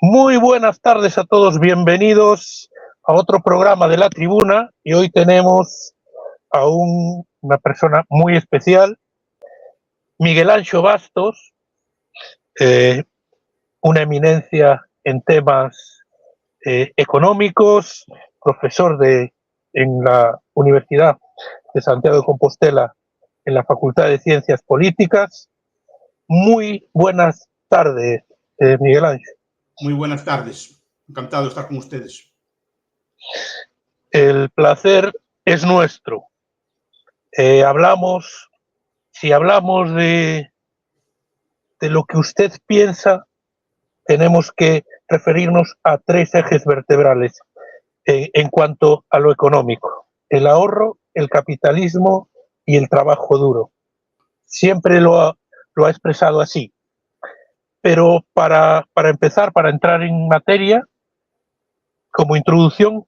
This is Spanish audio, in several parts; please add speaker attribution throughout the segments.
Speaker 1: Muy buenas tardes a todos, bienvenidos a otro programa de La Tribuna y hoy tenemos a una persona muy especial, Miguel Anxo Bastos, una eminencia en temas económicos, profesor en la Universidad de Santiago de Compostela en la Facultad de Ciencias Políticas. Muy buenas tardes, Miguel Anxo.
Speaker 2: Muy buenas tardes, encantado de estar con ustedes.
Speaker 1: El placer es nuestro. Si hablamos de lo que usted piensa, tenemos que referirnos a tres ejes vertebrales en cuanto a lo económico: el ahorro, el capitalismo y el trabajo duro. Siempre lo ha expresado así. Pero para empezar, para entrar en materia, como introducción,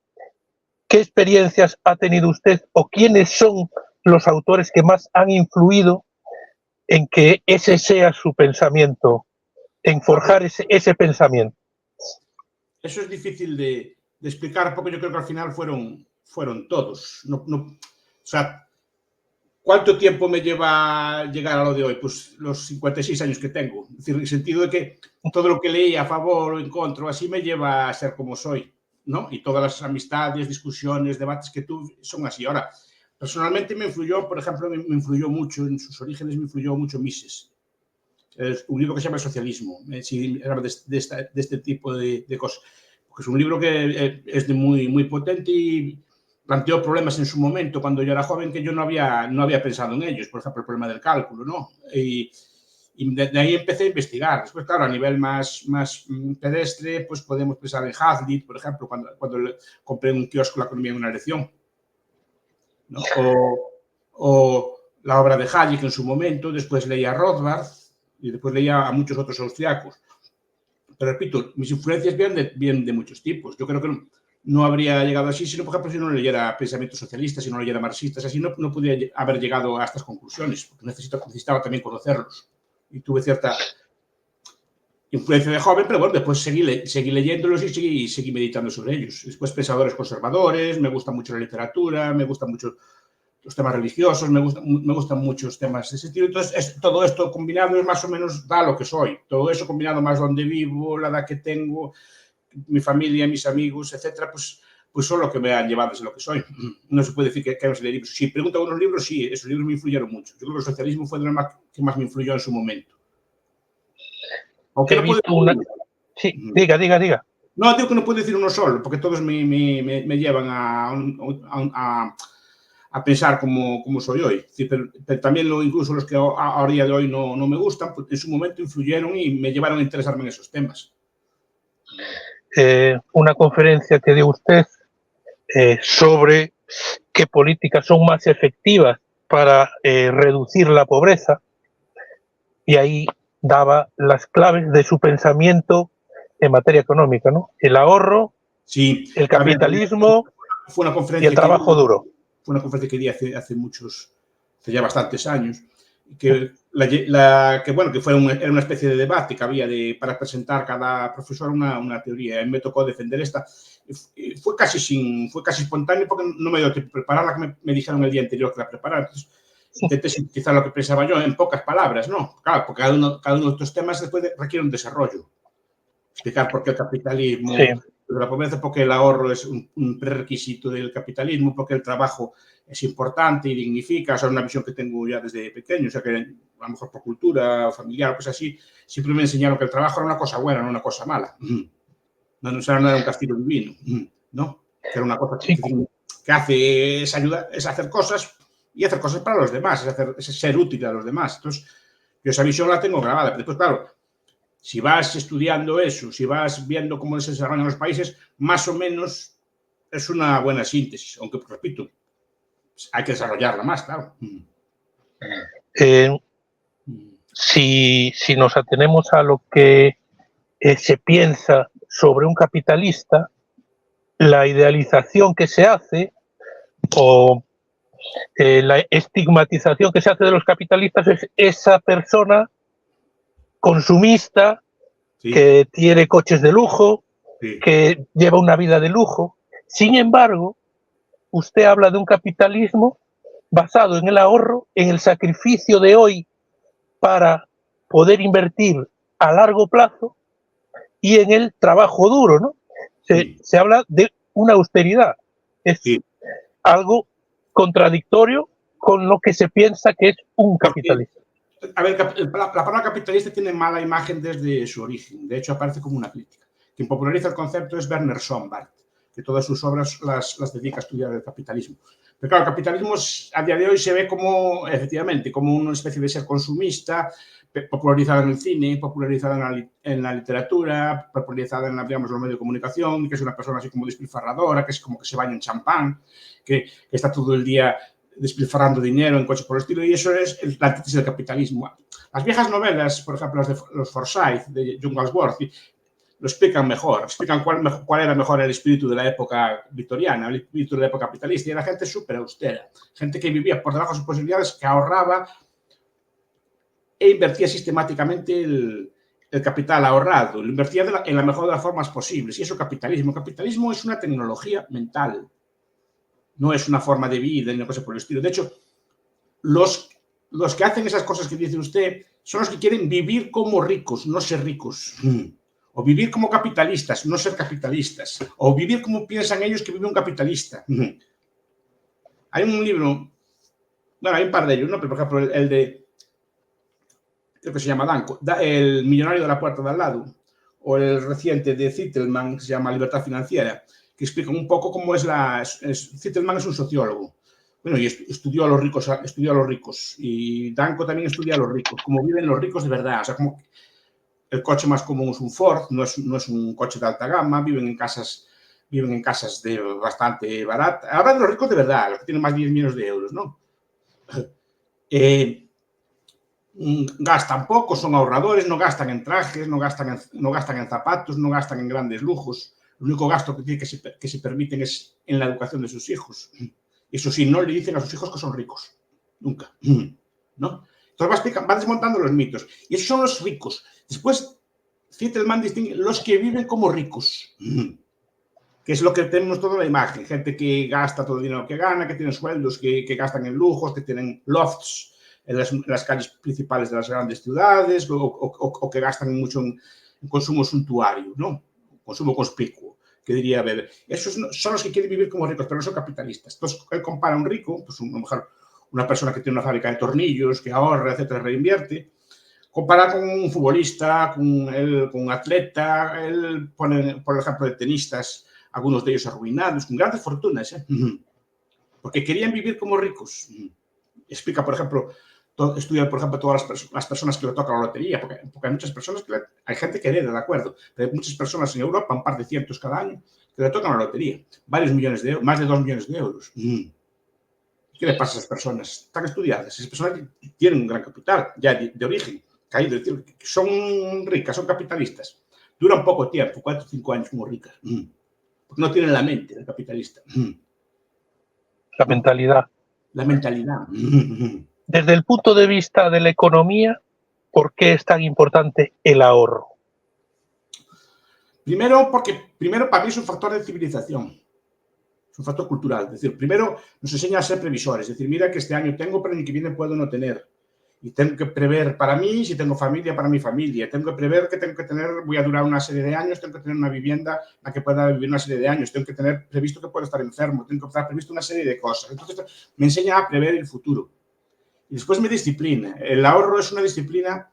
Speaker 1: ¿qué experiencias ha tenido usted o quiénes son los autores que más han influido en que ese sea su pensamiento, en forjar ese pensamiento?
Speaker 2: Eso es difícil de explicar porque yo creo que al final fueron todos. O sea, ¿cuánto tiempo me lleva llegar a lo de hoy? Pues los 56 años que tengo. Es decir, en el sentido de que todo lo que leí a favor o en contra, así me lleva a ser como soy, ¿no? Y todas las amistades, discusiones, debates que tuve son así. Ahora, personalmente me influyó, por ejemplo, me influyó mucho, en sus orígenes me influyó mucho Mises. Es un libro que se llama El socialismo, de este tipo de cosas. Porque es un libro que es muy potente y planteó problemas en su momento, cuando yo era joven, que yo no había pensado en ellos. Por ejemplo, el problema del cálculo, ¿no? Y de ahí empecé a investigar. Después, claro, a nivel más pedestre, pues podemos pensar en Hazlitt, por ejemplo, cuando compré un kiosco La economía en una lección, ¿no? O la obra de Hayek en su momento. Después leía a Rothbard y después leía a muchos otros austriacos. Pero repito, mis influencias vienen de muchos tipos. Yo creo que no habría llegado así, sino, por ejemplo, si no leyera pensamientos socialistas, si no leyera marxistas, así no podría haber llegado a estas conclusiones, porque necesitaba también conocerlos. Y tuve cierta influencia de joven, pero bueno, después seguí leyéndolos y seguí meditando sobre ellos. Después, pensadores conservadores, me gusta mucho la literatura, me gustan mucho los temas religiosos, me gustan muchos temas de ese estilo. Entonces, todo esto combinado es más o menos da lo que soy. Todo eso combinado más donde vivo, la edad que tengo, mi familia, mis amigos, etcétera, pues son lo que me han llevado a ser lo que soy. No se puede decir que no sé leer libros. Si pregunto a unos libros, sí, esos libros me influyeron mucho. Yo creo que el socialismo fue de lo que más me influyó en su momento. Aunque no puedo decir...
Speaker 1: Sí, diga.
Speaker 2: No, digo que no puedo decir uno solo, porque todos me llevan a pensar como soy hoy. Pero también incluso los que a día de hoy no me gustan, pues en su momento influyeron y me llevaron a interesarme en esos temas.
Speaker 1: Una conferencia que dio usted sobre qué políticas son más efectivas para reducir la pobreza, y ahí daba las claves de su pensamiento en materia económica, ¿no? El ahorro, sí, el capitalismo,
Speaker 2: fue una conferencia
Speaker 1: y el trabajo duro.
Speaker 2: Fue una conferencia que di hace ya bastantes años, que era una especie de debate que había para presentar cada profesor una teoría. A mí me tocó defender esta. Fue casi espontáneo porque no me dio tiempo de prepararla, que me dijeron el día anterior que la preparara. Entonces, intenté sintetizar lo que pensaba yo en pocas palabras, ¿no? Claro, porque cada uno de estos temas después requiere un desarrollo. Explicar por qué el capitalismo, sí, la pobreza, porque el ahorro es un prerequisito del capitalismo, porque el trabajo es importante y dignifica. O sea, una visión que tengo ya desde pequeño, o sea, que a lo mejor por cultura o familiar, pues así, siempre me enseñaron que el trabajo era una cosa buena, no una cosa mala. No era un castigo divino, ¿no? Que era una cosa que hace es hacer cosas y hacer cosas para los demás, es ser útil a los demás. Entonces, yo esa visión la tengo grabada. Pero después, claro, si vas estudiando eso, si vas viendo cómo se desarrollan los países, más o menos es una buena síntesis, aunque, repito, hay que desarrollarla más, claro.
Speaker 1: Si nos atenemos a lo que se piensa sobre un capitalista, la idealización que se hace o la estigmatización que se hace de los capitalistas es esa persona consumista
Speaker 2: Sí,
Speaker 1: que tiene coches de lujo,
Speaker 2: sí,
Speaker 1: que lleva una vida de lujo. Sin embargo, usted habla de un capitalismo basado en el ahorro, en el sacrificio de hoy para poder invertir a largo plazo y en el trabajo duro, ¿no?
Speaker 2: sí,
Speaker 1: Se habla de una austeridad. Es
Speaker 2: sí.
Speaker 1: algo contradictorio con lo que se piensa que es un
Speaker 2: Porque,
Speaker 1: capitalismo.
Speaker 2: a ver, la palabra capitalista tiene mala imagen desde su origen. De hecho, aparece como una crítica. Quien populariza el concepto es Werner Sombart, que todas sus obras las dedica a estudiar el capitalismo. Pero claro, el capitalismo a día de hoy se ve como, efectivamente, como una especie de ser consumista, popularizada en el cine, popularizada en la literatura, popularizada en, digamos, los medios de comunicación, que es una persona así como despilfarradora, que es como que se baña en champán, que está todo el día despilfarrando dinero en coches por el estilo, y eso es la antítesis del capitalismo. Las viejas novelas, por ejemplo, las de los Forsyth, de John Galsworthy, lo explican mejor, explican cuál era mejor el espíritu de la época victoriana, el espíritu de la época capitalista, y era gente súper austera, gente que vivía por debajo de sus posibilidades, que ahorraba e invertía sistemáticamente el capital ahorrado, lo invertía en la mejor de las formas posibles, y eso capitalismo. El capitalismo es una tecnología mental, no es una forma de vida ni una cosa por el estilo. De hecho, los que hacen esas cosas que dice usted son los que quieren vivir como ricos, no ser ricos. O vivir como capitalistas, no ser capitalistas. O vivir como piensan ellos que vive un capitalista. Hay un libro, bueno, hay un par de ellos, ¿no? Pero, por ejemplo, el de, creo que se llama Danko, El millonario de la puerta de al lado, o el reciente de Zittelman, que se llama Libertad Financiera, que explica un poco cómo es Zittelman es un sociólogo. Bueno, y estudió a los ricos, y Danko también estudia a los ricos, cómo viven los ricos de verdad. O sea, como el coche más común es un Ford, no es un coche de alta gama, viven en casas de bastante barata. Hablan de los ricos de verdad, los que tienen más de 10 millones de euros, ¿no? Gastan poco, son ahorradores, no gastan en trajes, no gastan en zapatos, no gastan en grandes lujos. El único gasto que se permiten es en la educación de sus hijos. Eso sí, no le dicen a sus hijos que son ricos. Nunca. ¿No? Entonces va desmontando los mitos. Y esos son los ricos. Después, Zittelman distingue los que viven como ricos. Que es lo que tenemos toda la imagen. Gente que gasta todo el dinero que gana, que tiene sueldos, que gastan en lujos, que tienen lofts en las calles principales de las grandes ciudades, o que gastan mucho en consumo suntuario, ¿no? Consumo conspicuo, que diría Weber. Esos son los que quieren vivir como ricos, pero no son capitalistas. Entonces, él compara a un rico, pues a lo mejor una persona que tiene una fábrica de tornillos, que ahorra, etcétera, reinvierte, compara con un futbolista, con un atleta, él pone, por ejemplo, de tenistas, algunos de ellos arruinados, con grandes fortunas, porque querían vivir como ricos. Explica, por ejemplo, estudia, por ejemplo, todas las personas que le tocan la lotería, porque hay muchas personas hay gente que hereda, de acuerdo, pero hay muchas personas en Europa, un par de cientos cada año, que le tocan la lotería, varios millones de euros, más de 2 millones de euros. ¿Qué le pasa a esas personas? Están estudiadas, esas personas tienen un gran capital, ya de origen, caído, es decir, son ricas, son capitalistas, duran poco tiempo, 4 o 5 años como ricas, porque no tienen la mente del capitalista.
Speaker 1: La
Speaker 2: ¿No?
Speaker 1: mentalidad.
Speaker 2: La mentalidad.
Speaker 1: Desde el punto de vista de la economía, ¿por qué es tan importante el ahorro?
Speaker 2: Primero, para mí es un factor de civilización, es un factor cultural. Es decir, primero nos enseña a ser previsores, es decir, mira que este año tengo, pero el año que viene puedo no tener. Y tengo que prever para mí, si tengo familia, para mi familia. Tengo que prever que tengo que tener, voy a durar una serie de años, tengo que tener una vivienda en la que pueda vivir una serie de años, tengo que tener previsto que puedo estar enfermo, tengo que estar previsto una serie de cosas. Entonces, me enseña a prever el futuro. Y después me disciplina. El ahorro es una disciplina,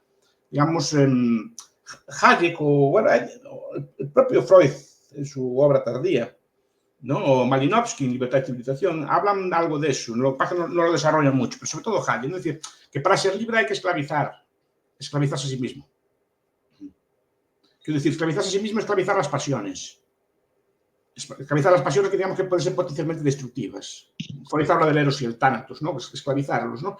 Speaker 2: digamos, Hayek o bueno, el propio Freud en su obra tardía, ¿no? O Malinowski en Libertad y Civilización, hablan algo de eso, lo que pasa es que no lo desarrollan mucho, pero sobre todo Hayek, ¿no? Es decir, que para ser libre hay que esclavizarse a sí mismo. Quiero decir, esclavizarse a sí mismo es esclavizar las pasiones. Esclavizar las pasiones que digamos que pueden ser potencialmente destructivas. Freud habla del eros y el tánatos, ¿no? Esclavizarlos, ¿no?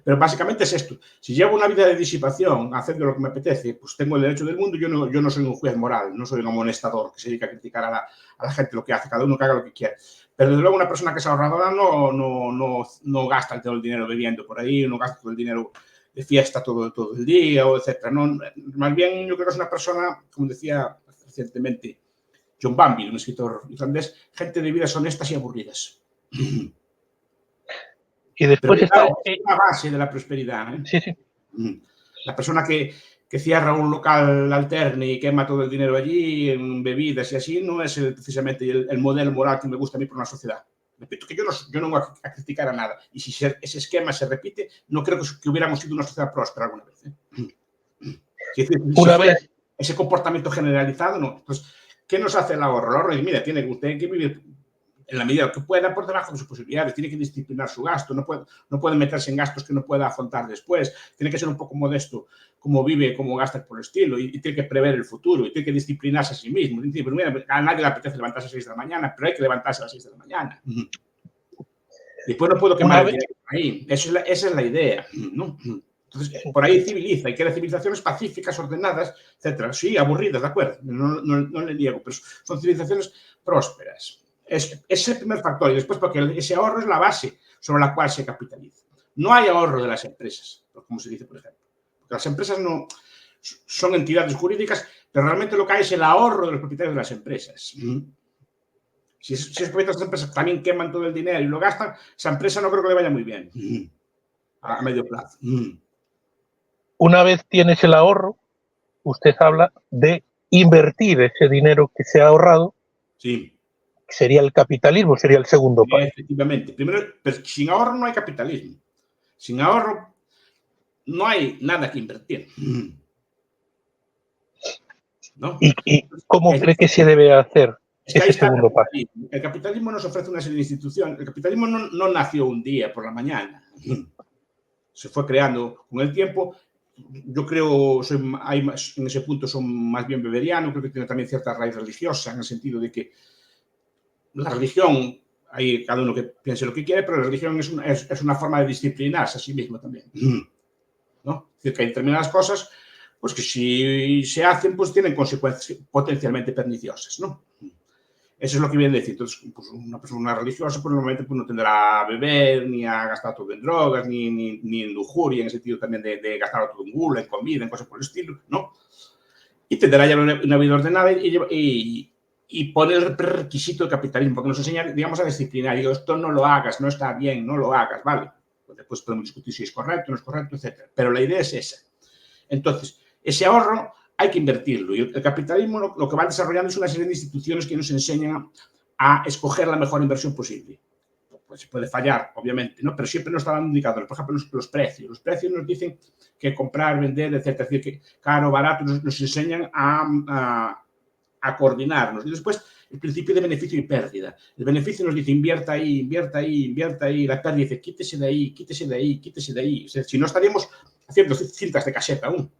Speaker 2: Pero básicamente es esto. Si llevo una vida de disipación, haciendo lo que me apetece, pues tengo el derecho del mundo. Yo no soy un juez moral, no soy un amonestador que se dedica a criticar a la gente lo que hace, cada uno que haga lo que quiera. Pero desde luego una persona que es ahorradora no gasta todo el dinero bebiendo por ahí, no gasta todo el dinero fiesta todo el día, o etcétera. No, más bien, yo creo que es una persona, como decía recientemente John Banville, un escritor irlandés, gente de vidas honestas y aburridas.
Speaker 1: Y después está...
Speaker 2: Es la base de la prosperidad.
Speaker 1: Sí, sí.
Speaker 2: La persona que cierra un local alterne y quema todo el dinero allí en bebidas y así, no es precisamente el modelo moral que me gusta a mí por una sociedad. Repito que yo no voy a criticar a nada. Y si ese esquema se repite, no creo que hubiéramos sido una sociedad próspera alguna vez. Si ese comportamiento generalizado, no. Entonces, ¿qué nos hace el ahorro? El ahorro es, mira, usted que vivir en la medida que pueda por debajo de sus posibilidades, tiene que disciplinar su gasto, no puede meterse en gastos que no pueda afrontar después, tiene que ser un poco modesto como vive, como gasta por el estilo, y tiene que prever el futuro, y tiene que disciplinarse a sí mismo. Pero mira, a nadie le apetece levantarse a las 6 de la mañana, pero hay que levantarse a las 6 de la mañana. Después no puedo quemar el dinero ahí. Esa es la idea, ¿no? Entonces, por ahí civiliza, y quiere civilizaciones pacíficas, ordenadas, etcétera. Sí, aburridas, de acuerdo, no le niego, pero son civilizaciones prósperas. Es el primer factor, y después porque ese ahorro es la base sobre la cual se capitaliza. No hay ahorro de las empresas, como se dice, por ejemplo. Porque las empresas no son entidades jurídicas, pero realmente lo que hay es el ahorro de los propietarios de las empresas. Si esos propietarios de las empresas también queman todo el dinero y lo gastan, esa empresa no creo que le vaya muy bien a medio plazo.
Speaker 1: Una vez tienes el ahorro, usted habla de invertir ese dinero que se ha ahorrado.
Speaker 2: Sí.
Speaker 1: Sería el capitalismo, sería el segundo paso.
Speaker 2: Efectivamente. Primero, pero sin ahorro no hay capitalismo. Sin ahorro no hay nada que invertir. ¿No?
Speaker 1: ¿Y cómo cree que se debe hacer ese segundo paso?
Speaker 2: El capitalismo nos ofrece una serie de instituciones. El capitalismo no nació un día por la mañana. Se fue creando con el tiempo. Yo creo, en ese punto son más bien beberiano, creo que tiene también cierta raíz religiosa, en el sentido de que la religión, hay cada uno que piense lo que quiere, pero la religión es una forma de disciplinarse a sí mismo también, ¿no? Es decir, que hay determinadas cosas, pues que si se hacen, pues tienen consecuencias potencialmente perniciosas, ¿no? Eso es lo que viene a decir. Entonces, pues una persona religiosa, pues normalmente pues, no tendrá a beber, ni a gastar todo en drogas, ni en lujuria, en el sentido también de gastar todo en gula, en comida, en cosas por el estilo, ¿no? Y tendrá ya una vida ordenada y poner el requisito del capitalismo, porque nos enseña, digamos, a disciplinar. Digo, esto no lo hagas, no está bien, no lo hagas, ¿vale? Pues después podemos discutir si es correcto, no es correcto, etc. Pero la idea es esa. Entonces, ese ahorro hay que invertirlo. Y el capitalismo lo que va desarrollando es una serie de instituciones que nos enseñan a escoger la mejor inversión posible. Pues se puede fallar, obviamente, ¿no? Pero siempre nos están dando indicadores. Por ejemplo, los precios. Los precios nos dicen que comprar, vender, etc. Es decir, que caro, barato, nos enseñan a coordinarnos. Y después, el principio de beneficio y pérdida. El beneficio nos dice invierta ahí, invierta ahí, invierta ahí. La pérdida dice quítese de ahí, quítese de ahí, quítese de ahí. O sea, si no estaríamos haciendo cintas de cassette aún.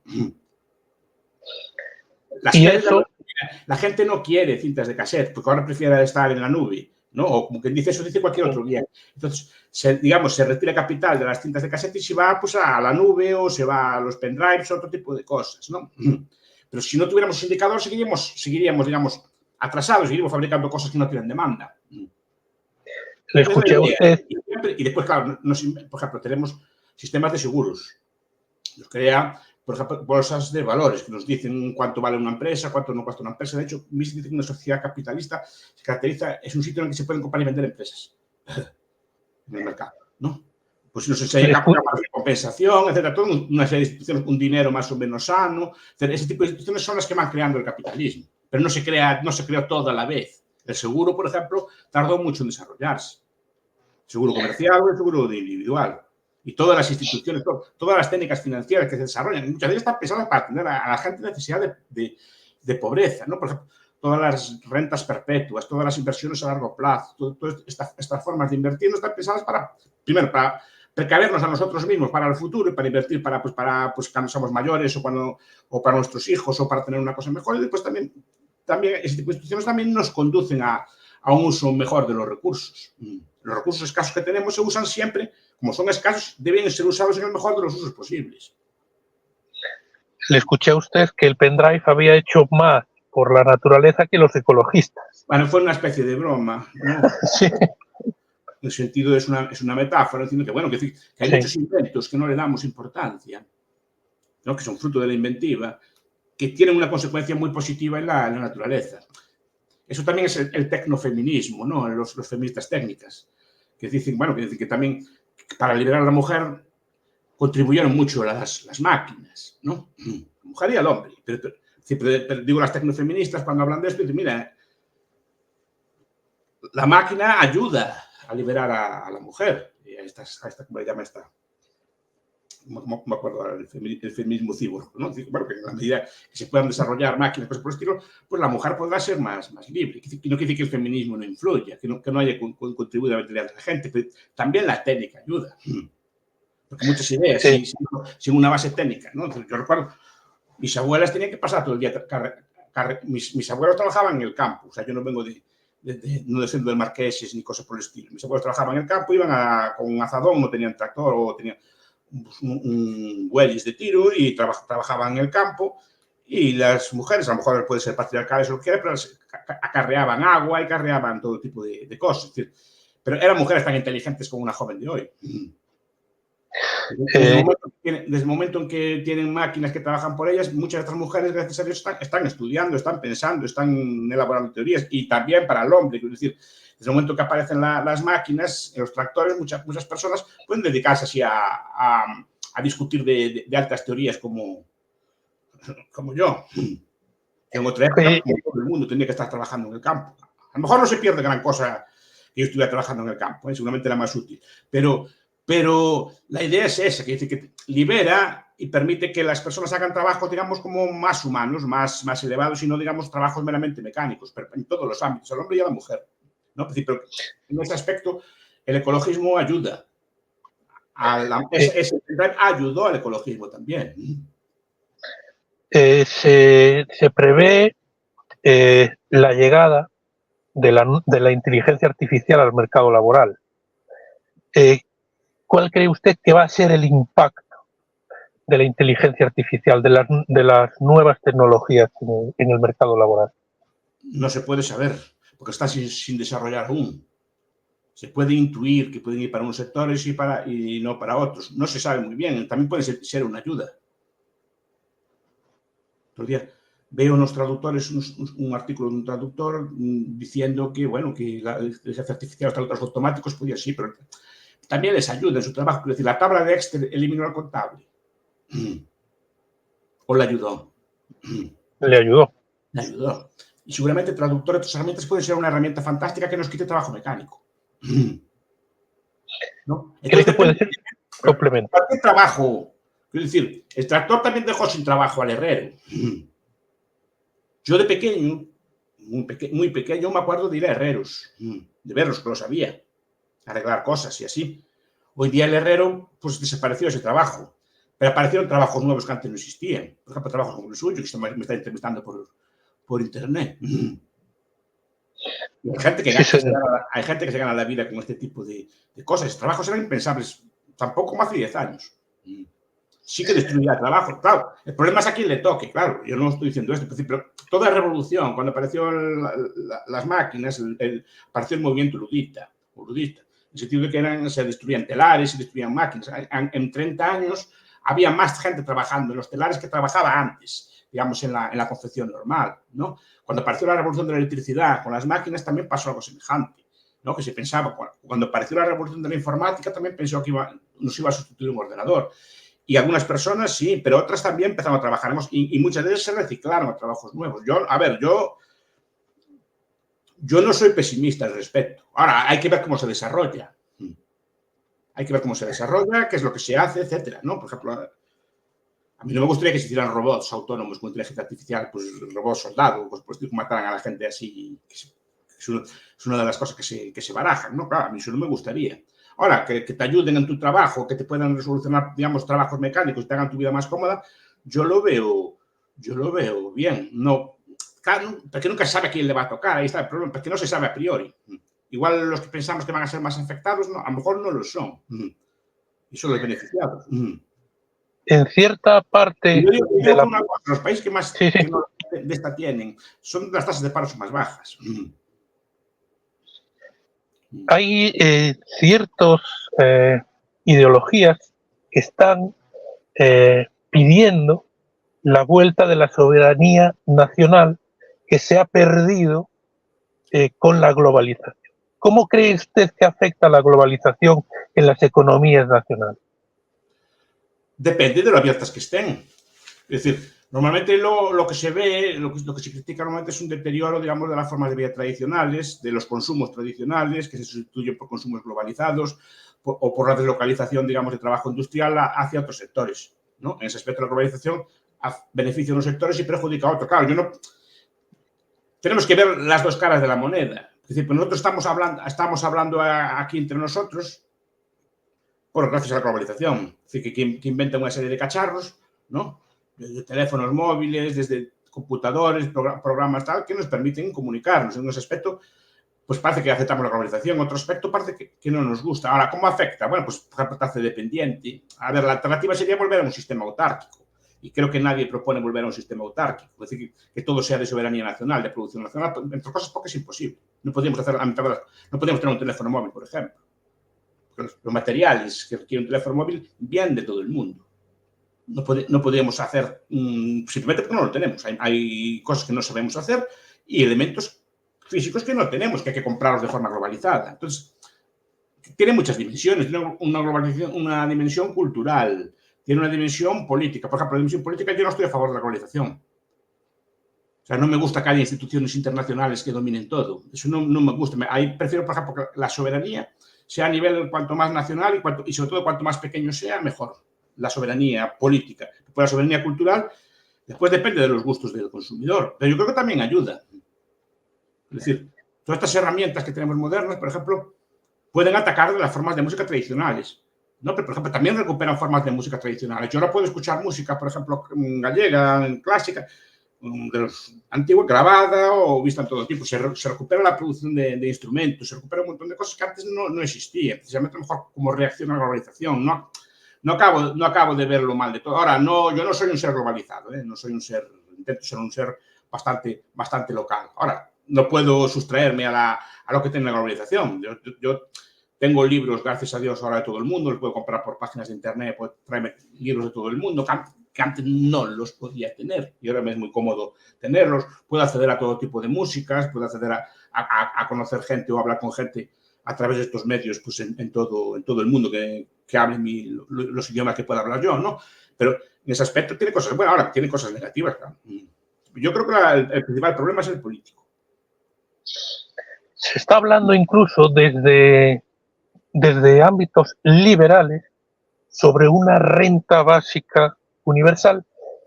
Speaker 2: La gente no quiere cintas de cassette porque ahora prefiere estar en la nube, ¿no? O como quien dice, eso dice cualquier otro día. Entonces, se retira capital de las cintas de cassette y se va pues, a la nube o se va a los pendrives, otro tipo de cosas, ¿no? Pero si no tuviéramos indicadores, seguiríamos, digamos, atrasados, seguiríamos fabricando cosas que no tienen demanda.
Speaker 1: Le escuché a usted.
Speaker 2: Y después, claro, por ejemplo, tenemos sistemas de seguros. Nos crea, por ejemplo, bolsas de valores que nos dicen cuánto vale una empresa, cuánto no cuesta una empresa. De hecho, me dice que una sociedad capitalista se caracteriza, es un sitio en el que se pueden comprar y vender empresas en el mercado, ¿no? Pues nos enseña compensación, etcétera, toda una serie de instituciones, un dinero más o menos sano. Ese tipo de instituciones son las que van creando el capitalismo, pero no se creó todo a la vez. El seguro, por ejemplo, tardó mucho en desarrollarse. El seguro comercial o el seguro individual. Y todas las instituciones, todas las técnicas financieras que se desarrollan, muchas de ellas están pensadas para atender a la gente en necesidad de pobreza, ¿no? Por ejemplo, todas las rentas perpetuas, todas las inversiones a largo plazo, todas estas formas de invertir no están pensadas primero, para precavernos a nosotros mismos para el futuro y para invertir para cuando somos mayores o para nuestros hijos o para tener una cosa mejor. Y después también ese tipo de instituciones también nos conducen a un uso mejor de los recursos. Los recursos escasos que tenemos se usan siempre, como son escasos, deben ser usados en el mejor de los usos posibles.
Speaker 1: Le escuché a usted que el pendrive había hecho más por la naturaleza que los ecologistas.
Speaker 2: Bueno, fue una especie de broma, ¿no?
Speaker 1: Sí.
Speaker 2: en el sentido es una metáfora, diciendo que, bueno, que hay muchos inventos que no le damos importancia, ¿no? Que son fruto de la inventiva, que tienen una consecuencia muy positiva en la naturaleza. Eso también es el tecnofeminismo, ¿no? Los feministas técnicas, que dicen, bueno, que también para liberar a la mujer contribuyeron mucho las máquinas, ¿no? La mujer y al hombre. Pero digo, las tecnofeministas cuando hablan de esto, dicen, mira, la máquina ayuda a liberar a la mujer, a esta, ¿cómo le llama esta? No me acuerdo ahora, el feminismo cyborg, ¿no? Bueno, que en la medida que se puedan desarrollar máquinas, cosas por el estilo, pues la mujer podrá ser más libre. Y no quiere decir que el feminismo no influya, que no haya contribuido a meterle a la gente, pero también la técnica ayuda. Porque muchas ideas, sin una base técnica, ¿no? Yo recuerdo, mis abuelas tenían que pasar todo el día, mis abuelos trabajaban en el campo, o sea, yo no vengo no de centro del Marqueses ni cosas por el estilo. Mis abuelos trabajaban en el campo, iban con un azadón, no tenían tractor o tenían un Wellis de tiro y trabajaban en el campo, y las mujeres, a lo mejor puede ser patriarcales o lo que quiera, pero acarreaban agua y acarreaban todo tipo de cosas. Es decir, pero eran mujeres tan inteligentes como una joven de hoy. Desde el momento en que tienen máquinas que trabajan por ellas, muchas de estas mujeres, gracias a Dios, están estudiando, están pensando, están elaborando teorías, y también para el hombre. Es decir, desde el momento que aparecen las máquinas, los tractores, muchas personas pueden dedicarse así a discutir de altas teorías como yo. En otra época, todo el mundo tendría que estar trabajando en el campo. A lo mejor no se pierde gran cosa que yo estuviera trabajando en el campo, seguramente era más útil, pero la idea es esa, que dice que libera y permite que las personas hagan trabajos, digamos, como más humanos, más elevados, y no, digamos, trabajos meramente mecánicos, pero en todos los ámbitos, al hombre y a la mujer, ¿no? Pero en ese aspecto, el ecologismo ayuda. Ayudó al ecologismo también.
Speaker 1: Se prevé la llegada de la inteligencia artificial al mercado laboral. ¿Cuál cree usted que va a ser el impacto de la inteligencia artificial, de las nuevas tecnologías en el mercado laboral?
Speaker 2: No se puede saber, porque está sin desarrollar aún. Se puede intuir que pueden ir para unos sectores y no para otros. No se sabe muy bien. También puede ser una ayuda. Otro día veo unos traductores, un artículo de un traductor diciendo que, bueno, que la inteligencia artificial, los traductores automáticos, podía sí, pero también les ayuda en su trabajo. Es decir, la tabla de Excel eliminó al contable. ¿O le ayudó?
Speaker 1: Le ayudó.
Speaker 2: Le ayudó. Y seguramente traductor y otras herramientas pueden ser una herramienta fantástica que nos quite trabajo mecánico. ¿No?
Speaker 1: Entonces, ¿cree que puede ser complemento?
Speaker 2: Cualquier trabajo. Es decir, el tractor también dejó sin trabajo al herrero. Yo de pequeño, muy pequeño, me acuerdo de ir a herreros, de verlos, que lo sabía, arreglar cosas y así. Hoy día el herrero, pues desapareció ese trabajo. Pero aparecieron trabajos nuevos que antes no existían. Por ejemplo, trabajos como el suyo, que me está entrevistando por internet. Hay gente que se gana la vida con este tipo de cosas. Los trabajos eran impensables, tampoco como hace 10 años. Sí que destruía el trabajo, claro. El problema es a quien le toque, claro. Yo no estoy diciendo esto, pero toda revolución, cuando aparecieron las máquinas, apareció el movimiento ludista, en el sentido de que se destruían telares, se destruían máquinas. En 30 años había más gente trabajando en los telares que trabajaba antes, digamos, en la confección normal, ¿no? Cuando apareció la revolución de la electricidad con las máquinas también pasó algo semejante, ¿no? Que se pensaba, cuando apareció la revolución de la informática también pensó que nos iba a sustituir un ordenador. Y algunas personas sí, pero otras también empezaron a trabajar y muchas de ellas se reciclaron a trabajos nuevos. Yo no soy pesimista al respecto. Ahora, hay que ver cómo se desarrolla. Hay que ver cómo se desarrolla, qué es lo que se hace, etcétera, ¿no? Por ejemplo, a mí no me gustaría que se hicieran robots autónomos con inteligencia artificial, pues robots soldados, pues que mataran a la gente así. Es una de las cosas que se barajan, ¿no? Claro, a mí eso no me gustaría. Ahora, que te ayuden en tu trabajo, que te puedan resolucionar, digamos, trabajos mecánicos y te hagan tu vida más cómoda, yo lo veo bien. No, claro, porque nunca se sabe a quién le va a tocar, ahí está el problema, porque no se sabe a priori. Igual los que pensamos que van a ser más afectados, no, a lo mejor no lo son. Y son los beneficiados.
Speaker 1: En cierta parte
Speaker 2: los países que más de esta tienen son las tasas de paro son más bajas.
Speaker 1: Hay ciertas ideologías que están pidiendo la vuelta de la soberanía nacional que se ha perdido con la globalización. ¿Cómo cree usted que afecta la globalización en las economías nacionales?
Speaker 2: Depende de lo abiertas que estén. Es decir, normalmente lo que se ve, lo que se critica normalmente es un deterioro, digamos, de las formas de vida tradicionales, de los consumos tradicionales, que se sustituyen por consumos globalizados, o por la deslocalización, digamos, de trabajo industrial hacia otros sectores, ¿no? En ese aspecto, la globalización beneficia a unos sectores y perjudica a otros. Claro, tenemos que ver las dos caras de la moneda. Es decir, pues nosotros estamos hablando aquí entre nosotros, bueno, gracias a la globalización. Es decir, que inventa una serie de cacharros, ¿no? Desde teléfonos móviles, desde computadores, programas tal, que nos permiten comunicarnos. En ese aspecto, pues parece que aceptamos la globalización. En otro aspecto parece que no nos gusta. Ahora, ¿cómo afecta? Bueno, pues por ejemplo, te hace dependiente. A ver, la alternativa sería volver a un sistema autárquico. Y creo que nadie propone volver a un sistema autárquico. Es decir, que todo sea de soberanía nacional, de producción nacional, entre cosas porque es imposible. No podríamos hacer no podríamos tener un teléfono móvil, por ejemplo. Los materiales que requiere un teléfono móvil vienen de todo el mundo. No podríamos hacer simplemente porque no lo tenemos. Hay cosas que no sabemos hacer y elementos físicos que no tenemos, que hay que comprarlos de forma globalizada. Entonces, tiene muchas dimensiones. Tiene una globalización, una dimensión cultural, tiene una dimensión política. Por ejemplo, la dimensión política, yo no estoy a favor de la globalización. O sea, no me gusta que haya instituciones internacionales que dominen todo. Eso no me gusta. Ahí prefiero, por ejemplo, que la soberanía sea a nivel cuanto más nacional y sobre todo cuanto más pequeño sea, mejor. La soberanía política. Después la soberanía cultural, después depende de los gustos del consumidor. Pero yo creo que también ayuda. Es decir, todas estas herramientas que tenemos modernas, por ejemplo, pueden atacar de las formas de música tradicionales. ¿No? Pero, por ejemplo, también recuperan formas de música tradicionales. Yo ahora puedo escuchar música, por ejemplo, gallega, clásica, de los antiguos, grabada o vista en todo tipo. Se recupera la producción de instrumentos, se recupera un montón de cosas que antes no existían, precisamente a lo mejor como reacción a la globalización. No acabo de ver lo mal de todo. Ahora, yo no soy un ser globalizado, no soy un ser, intento ser un ser bastante local. Ahora, no puedo sustraerme a lo que tiene la globalización. Yo tengo libros, gracias a Dios, ahora de todo el mundo, los puedo comprar por páginas de internet, puedo traerme libros de todo el mundo, que antes no los podía tener y ahora me es muy cómodo tenerlos. Puedo acceder a todo tipo de músicas, puedo acceder a conocer gente o hablar con gente a través de estos medios pues en todo el mundo que hablen los idiomas que pueda hablar yo, ¿no? Pero en ese aspecto tiene cosas buenas, ahora tiene cosas negativas, claro. Yo creo que el principal problema es el político.
Speaker 1: Se está hablando incluso desde ámbitos liberales sobre una renta básica universal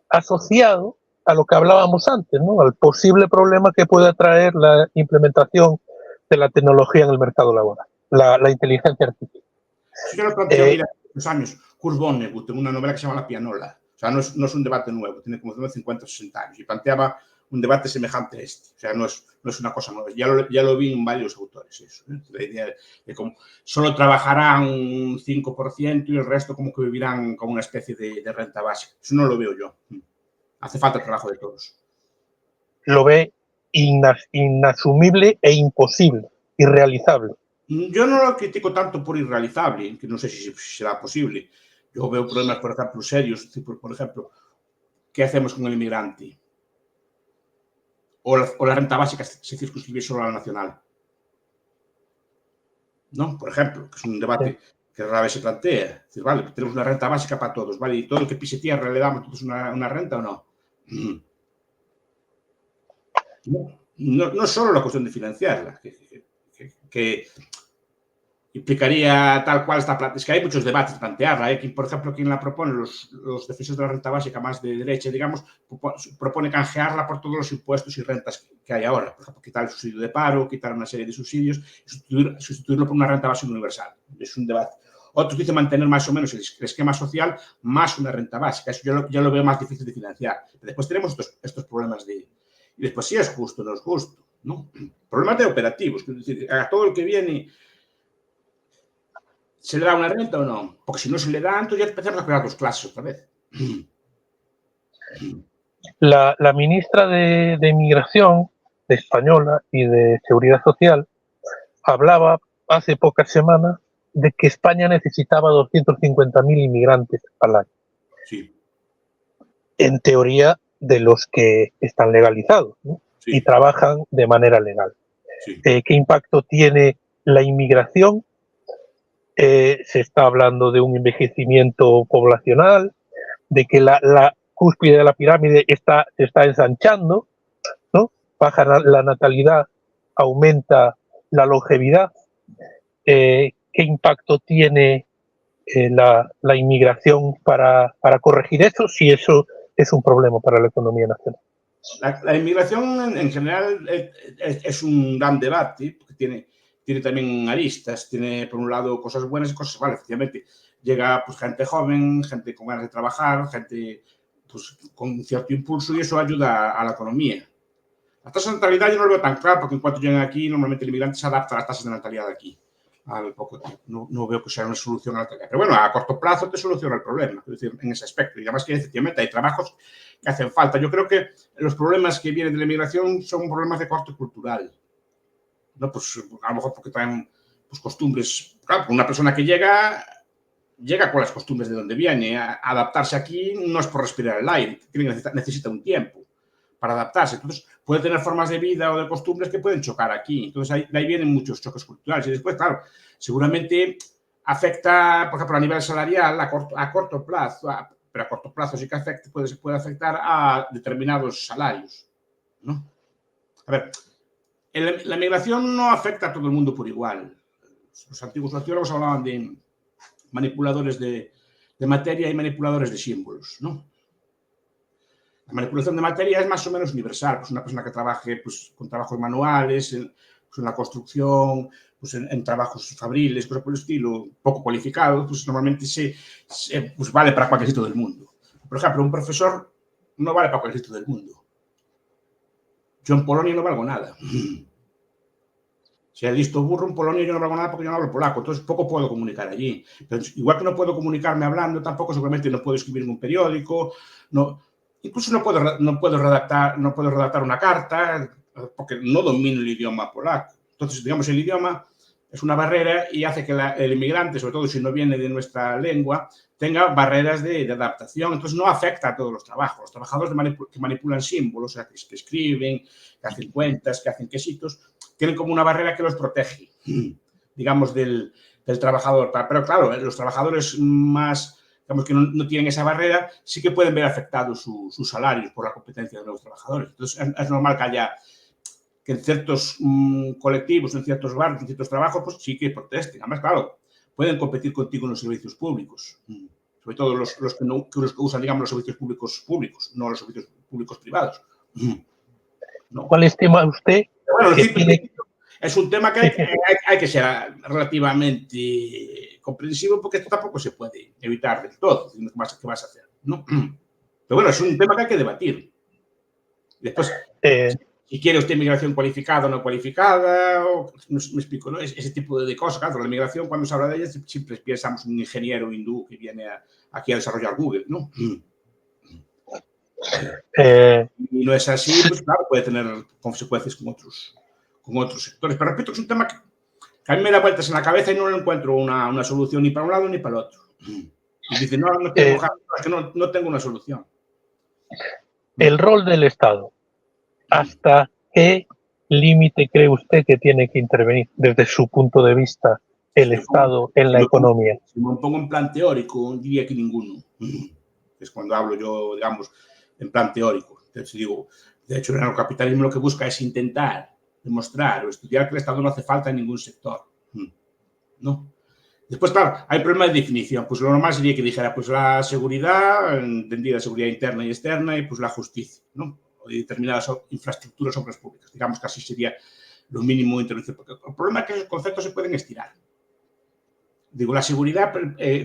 Speaker 1: asociado a lo que hablábamos antes, ¿no? Al posible problema que pueda traer la implementación de la tecnología en el mercado laboral, la inteligencia artificial.
Speaker 2: Yo lo planteé, mira, hace unos años, Kurt Vonnegut, en una novela que se llama La Pianola. O sea, no es un debate nuevo, tiene como 50 o 60 años, y planteaba un debate semejante a este. O sea, no es una cosa nueva. Ya lo vi en varios autores, eso. La idea de cómo solo trabajarán un 5% y el resto como que vivirán con una especie de renta básica. Eso no lo veo yo. Hace falta el trabajo de todos.
Speaker 1: Lo ve inasumible e imposible, irrealizable.
Speaker 2: Yo no lo critico tanto por irrealizable, que no sé si será posible. Yo veo problemas, por ejemplo, serios. Por ejemplo, ¿qué hacemos con el inmigrante? O la renta básica se circunscribe solo a la nacional. ¿No? Por ejemplo, que es un debate que rara vez se plantea. Es decir, vale, tenemos una renta básica para todos, ¿vale? ¿Y todo el que pise tierra le damos entonces una renta o no? No solo la cuestión de financiarla, que implicaría tal cual está. Es que hay muchos debates de plantearla. Por ejemplo, quien la propone, los defensores de la renta básica más de derecha, digamos, propone canjearla por todos los impuestos y rentas que hay ahora. Por ejemplo, quitar el subsidio de paro, quitar una serie de subsidios y sustituirlo por una renta básica universal. Es un debate. Otros dicen mantener más o menos el esquema social más una renta básica. Eso yo lo veo más difícil de financiar. Pero después tenemos estos problemas y después sí es justo, no es justo, ¿no? Problemas de operativos. Es decir, a todo el que viene ¿se le da una renta o no? Porque si no se le da, entonces ya empezamos a crear dos clases otra vez.
Speaker 1: La ministra de Inmigración, de Española, y de Seguridad Social, hablaba hace pocas semanas de que España necesitaba 250.000 inmigrantes al año.
Speaker 2: Sí.
Speaker 1: En teoría, de los que están legalizados, ¿no?
Speaker 2: Sí.
Speaker 1: Y trabajan de manera legal.
Speaker 2: Sí.
Speaker 1: ¿Qué impacto tiene la inmigración? Se está hablando de un envejecimiento poblacional, de que la cúspide de la pirámide se está ensanchando, ¿no? Baja la natalidad, aumenta la longevidad. ¿Qué impacto tiene la inmigración para corregir eso, si eso es un problema para la economía nacional?
Speaker 2: La inmigración en general es un gran debate, porque tiene también aristas, tiene por un lado cosas buenas y cosas malas. Efectivamente, llega pues, gente joven, gente con ganas de trabajar, gente pues, con cierto impulso y eso ayuda a la economía. La tasa de natalidad yo no lo veo tan claro, porque en cuanto llegan aquí, normalmente el inmigrante se adapta a las tasas de natalidad de aquí al poco tiempo. No veo que sea una solución a la natalidad. Pero bueno, a corto plazo te soluciona el problema, es decir, en ese aspecto. Y además que efectivamente hay trabajos que hacen falta. Yo creo que los problemas que vienen de la inmigración son problemas de corte cultural. ¿No? Pues a lo mejor porque traen pues, costumbres. Claro, una persona que llega con las costumbres de donde viene. Adaptarse aquí no es por respirar el aire, necesita un tiempo para adaptarse. Entonces, puede tener formas de vida o de costumbres que pueden chocar aquí. Entonces, de ahí vienen muchos choques culturales. Y después, claro, seguramente afecta, por ejemplo, a nivel salarial a corto plazo, pero a corto plazo sí que puede afectar a determinados salarios, ¿no? A ver, la migración no afecta a todo el mundo por igual. Los antiguos sociólogos hablaban de manipuladores de materia y manipuladores de símbolos, ¿no? La manipulación de materia es más o menos universal. Pues una persona que trabaje pues, con trabajos manuales, pues en la construcción, pues en trabajos fabriles, cosas por el estilo, poco cualificados, pues normalmente pues vale para cualquier sitio del mundo. Por ejemplo, un profesor no vale para cualquier sitio del mundo. Yo en Polonia no valgo nada. Si he visto burro en Polonia, yo no valgo nada porque yo no hablo polaco, entonces poco puedo comunicar allí. Pero igual que no puedo comunicarme hablando, tampoco seguramente no puedo escribir en un periódico, no. Incluso no puedo redactar una carta porque no domino el idioma polaco. Entonces, digamos, el idioma es una barrera y hace que el inmigrante, sobre todo si no viene de nuestra lengua, tenga barreras de adaptación. Entonces, no afecta a todos los trabajos. Los trabajadores que manipulan símbolos, o sea, que escriben, que hacen cuentas, que hacen quesitos, tienen como una barrera que los protege, digamos, del trabajador. Pero claro, los trabajadores más... digamos que no tienen esa barrera, sí que pueden ver afectados sus salarios por la competencia de los trabajadores. Entonces, es normal que en ciertos colectivos, en ciertos barrios, en ciertos trabajos, pues sí que protesten. Además, claro, pueden competir contigo en los servicios públicos. Sobre todo los que usan, digamos, los servicios públicos, no los servicios públicos privados.
Speaker 1: No. ¿Cuál estima usted?
Speaker 2: Bueno, es un tema que hay que ser relativamente comprensivo porque esto tampoco se puede evitar del todo. ¿Qué vas a hacer? ¿No? Pero bueno, es un tema que hay que debatir. Después, si quiere usted inmigración cualificada o no cualificada, me explico, ¿no? Ese tipo de cosas. Claro, la inmigración, cuando se habla de ella, siempre pensamos en un ingeniero hindú que viene aquí a desarrollar Google, ¿no? Y no es así, pues claro, puede tener consecuencias con otros sectores. Pero repito, es un tema que a mí me da vueltas en la cabeza y no encuentro una solución ni para un lado ni para el otro. Y dice, no tengo una solución.
Speaker 1: El rol del Estado. ¿Hasta qué límite cree usted que tiene que intervenir desde su punto de vista el Estado en la economía?
Speaker 2: Si me pongo en plan teórico, diría que ninguno. Es cuando hablo yo, digamos, en plan teórico. Entonces digo, de hecho, el capitalismo lo que busca es intentar demostrar o estudiar que el Estado no hace falta en ningún sector. ¿No? Después, claro, hay problemas de definición. Pues lo normal sería que dijera, pues la seguridad, entendida seguridad interna y externa, y pues la justicia, ¿no? O determinadas infraestructuras obras públicas. Digamos que así sería lo mínimo de intervención. Porque el problema es que los conceptos se pueden estirar. Digo, la seguridad,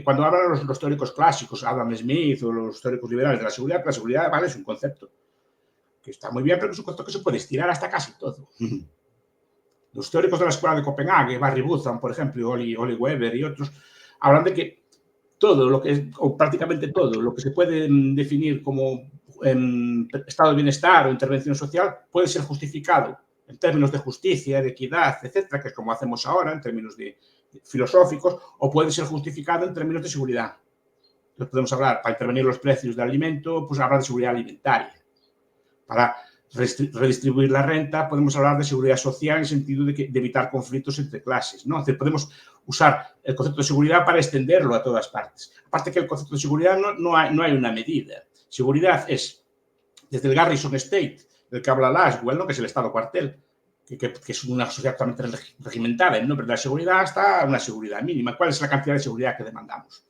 Speaker 2: cuando hablan los teóricos clásicos, Adam Smith o los teóricos liberales de la seguridad, vale, es un concepto que está muy bien, pero es un concepto que se puede estirar hasta casi todo. Los teóricos de la escuela de Copenhague, Barry Buchan, por ejemplo, Oli Weber y otros, hablan de que todo lo que, o prácticamente todo, lo que se puede definir como estado de bienestar o intervención social puede ser justificado en términos de justicia, de equidad, etcétera, que es como hacemos ahora en términos filosóficos, o puede ser justificado en términos de seguridad. Entonces podemos hablar, para intervenir los precios del alimento, pues hablar de seguridad alimentaria. Para redistribuir la renta, podemos hablar de seguridad social en el sentido de evitar conflictos entre clases, ¿no? Es decir, podemos usar el concepto de seguridad para extenderlo a todas partes. Aparte que el concepto de seguridad no hay una medida. Seguridad es, desde el Garrison State, del que habla Laswell, ¿no? Que es el Estado cuartel, que es una sociedad totalmente regimentada en nombre de la seguridad, hasta una seguridad mínima. ¿Cuál es la cantidad de seguridad que demandamos?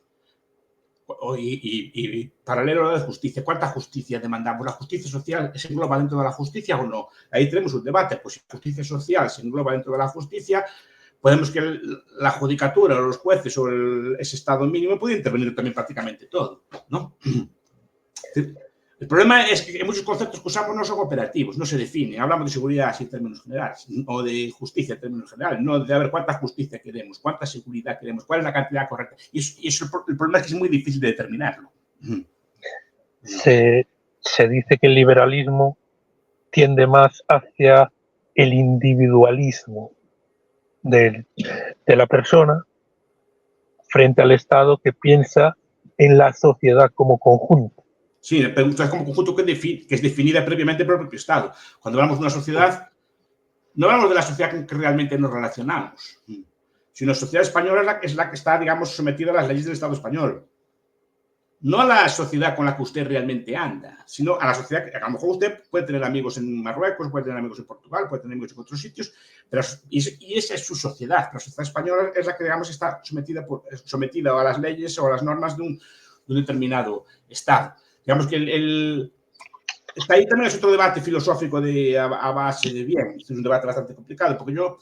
Speaker 2: Y paralelo a la justicia, ¿cuánta justicia demandamos? ¿La justicia social se engloba dentro de la justicia o no? Ahí tenemos un debate, pues si la justicia social se engloba dentro de la justicia, podemos que la judicatura o los jueces o ese estado mínimo puede intervenir también prácticamente todo, ¿no? El problema es que muchos conceptos que usamos no son operativos, no se definen. Hablamos de seguridad así en términos generales, o de justicia en términos generales, no de ver cuánta justicia queremos, cuánta seguridad queremos, cuál es la cantidad correcta. Y el problema es que es muy difícil de determinarlo.
Speaker 1: Se dice que el liberalismo tiende más hacia el individualismo de la persona frente al Estado, que piensa en la sociedad como conjunto.
Speaker 2: Sí, la pregunta es como conjunto que es definida previamente por el propio Estado. Cuando hablamos de una sociedad, no hablamos de la sociedad con que realmente nos relacionamos, sino la sociedad española es la que está, digamos, sometida a las leyes del Estado español. No a la sociedad con la que usted realmente anda, sino a la sociedad que a lo mejor usted puede tener amigos en Marruecos, puede tener amigos en Portugal, puede tener amigos en otros sitios, y esa es su sociedad. La sociedad española es la que, digamos, está sometida a las leyes o a las normas de un determinado Estado. Digamos que está ahí también es otro debate filosófico a base de bien. Es un debate bastante complicado, porque yo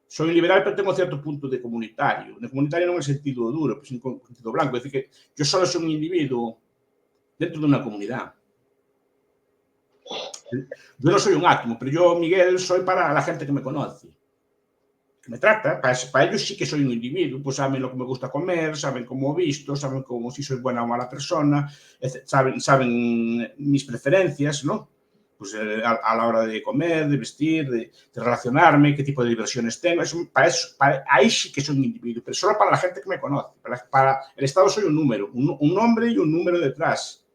Speaker 2: soy un liberal, pero tengo cierto punto de comunitario. De comunitario no en el sentido duro, pues en el sentido blanco. Es decir, que yo solo soy un individuo dentro de una comunidad. Yo no soy un átomo, pero yo, Miguel, soy para la gente que me conoce, que me trata. Para ellos sí que soy un individuo, pues saben lo que me gusta comer, saben cómo visto, saben si soy buena o mala persona, saben mis preferencias, ¿no? Pues a la hora de comer, de vestir, de relacionarme, qué tipo de diversiones tengo. Ahí sí que soy un individuo, pero solo para la gente que me conoce. Para el Estado soy un número, un nombre y un número detrás.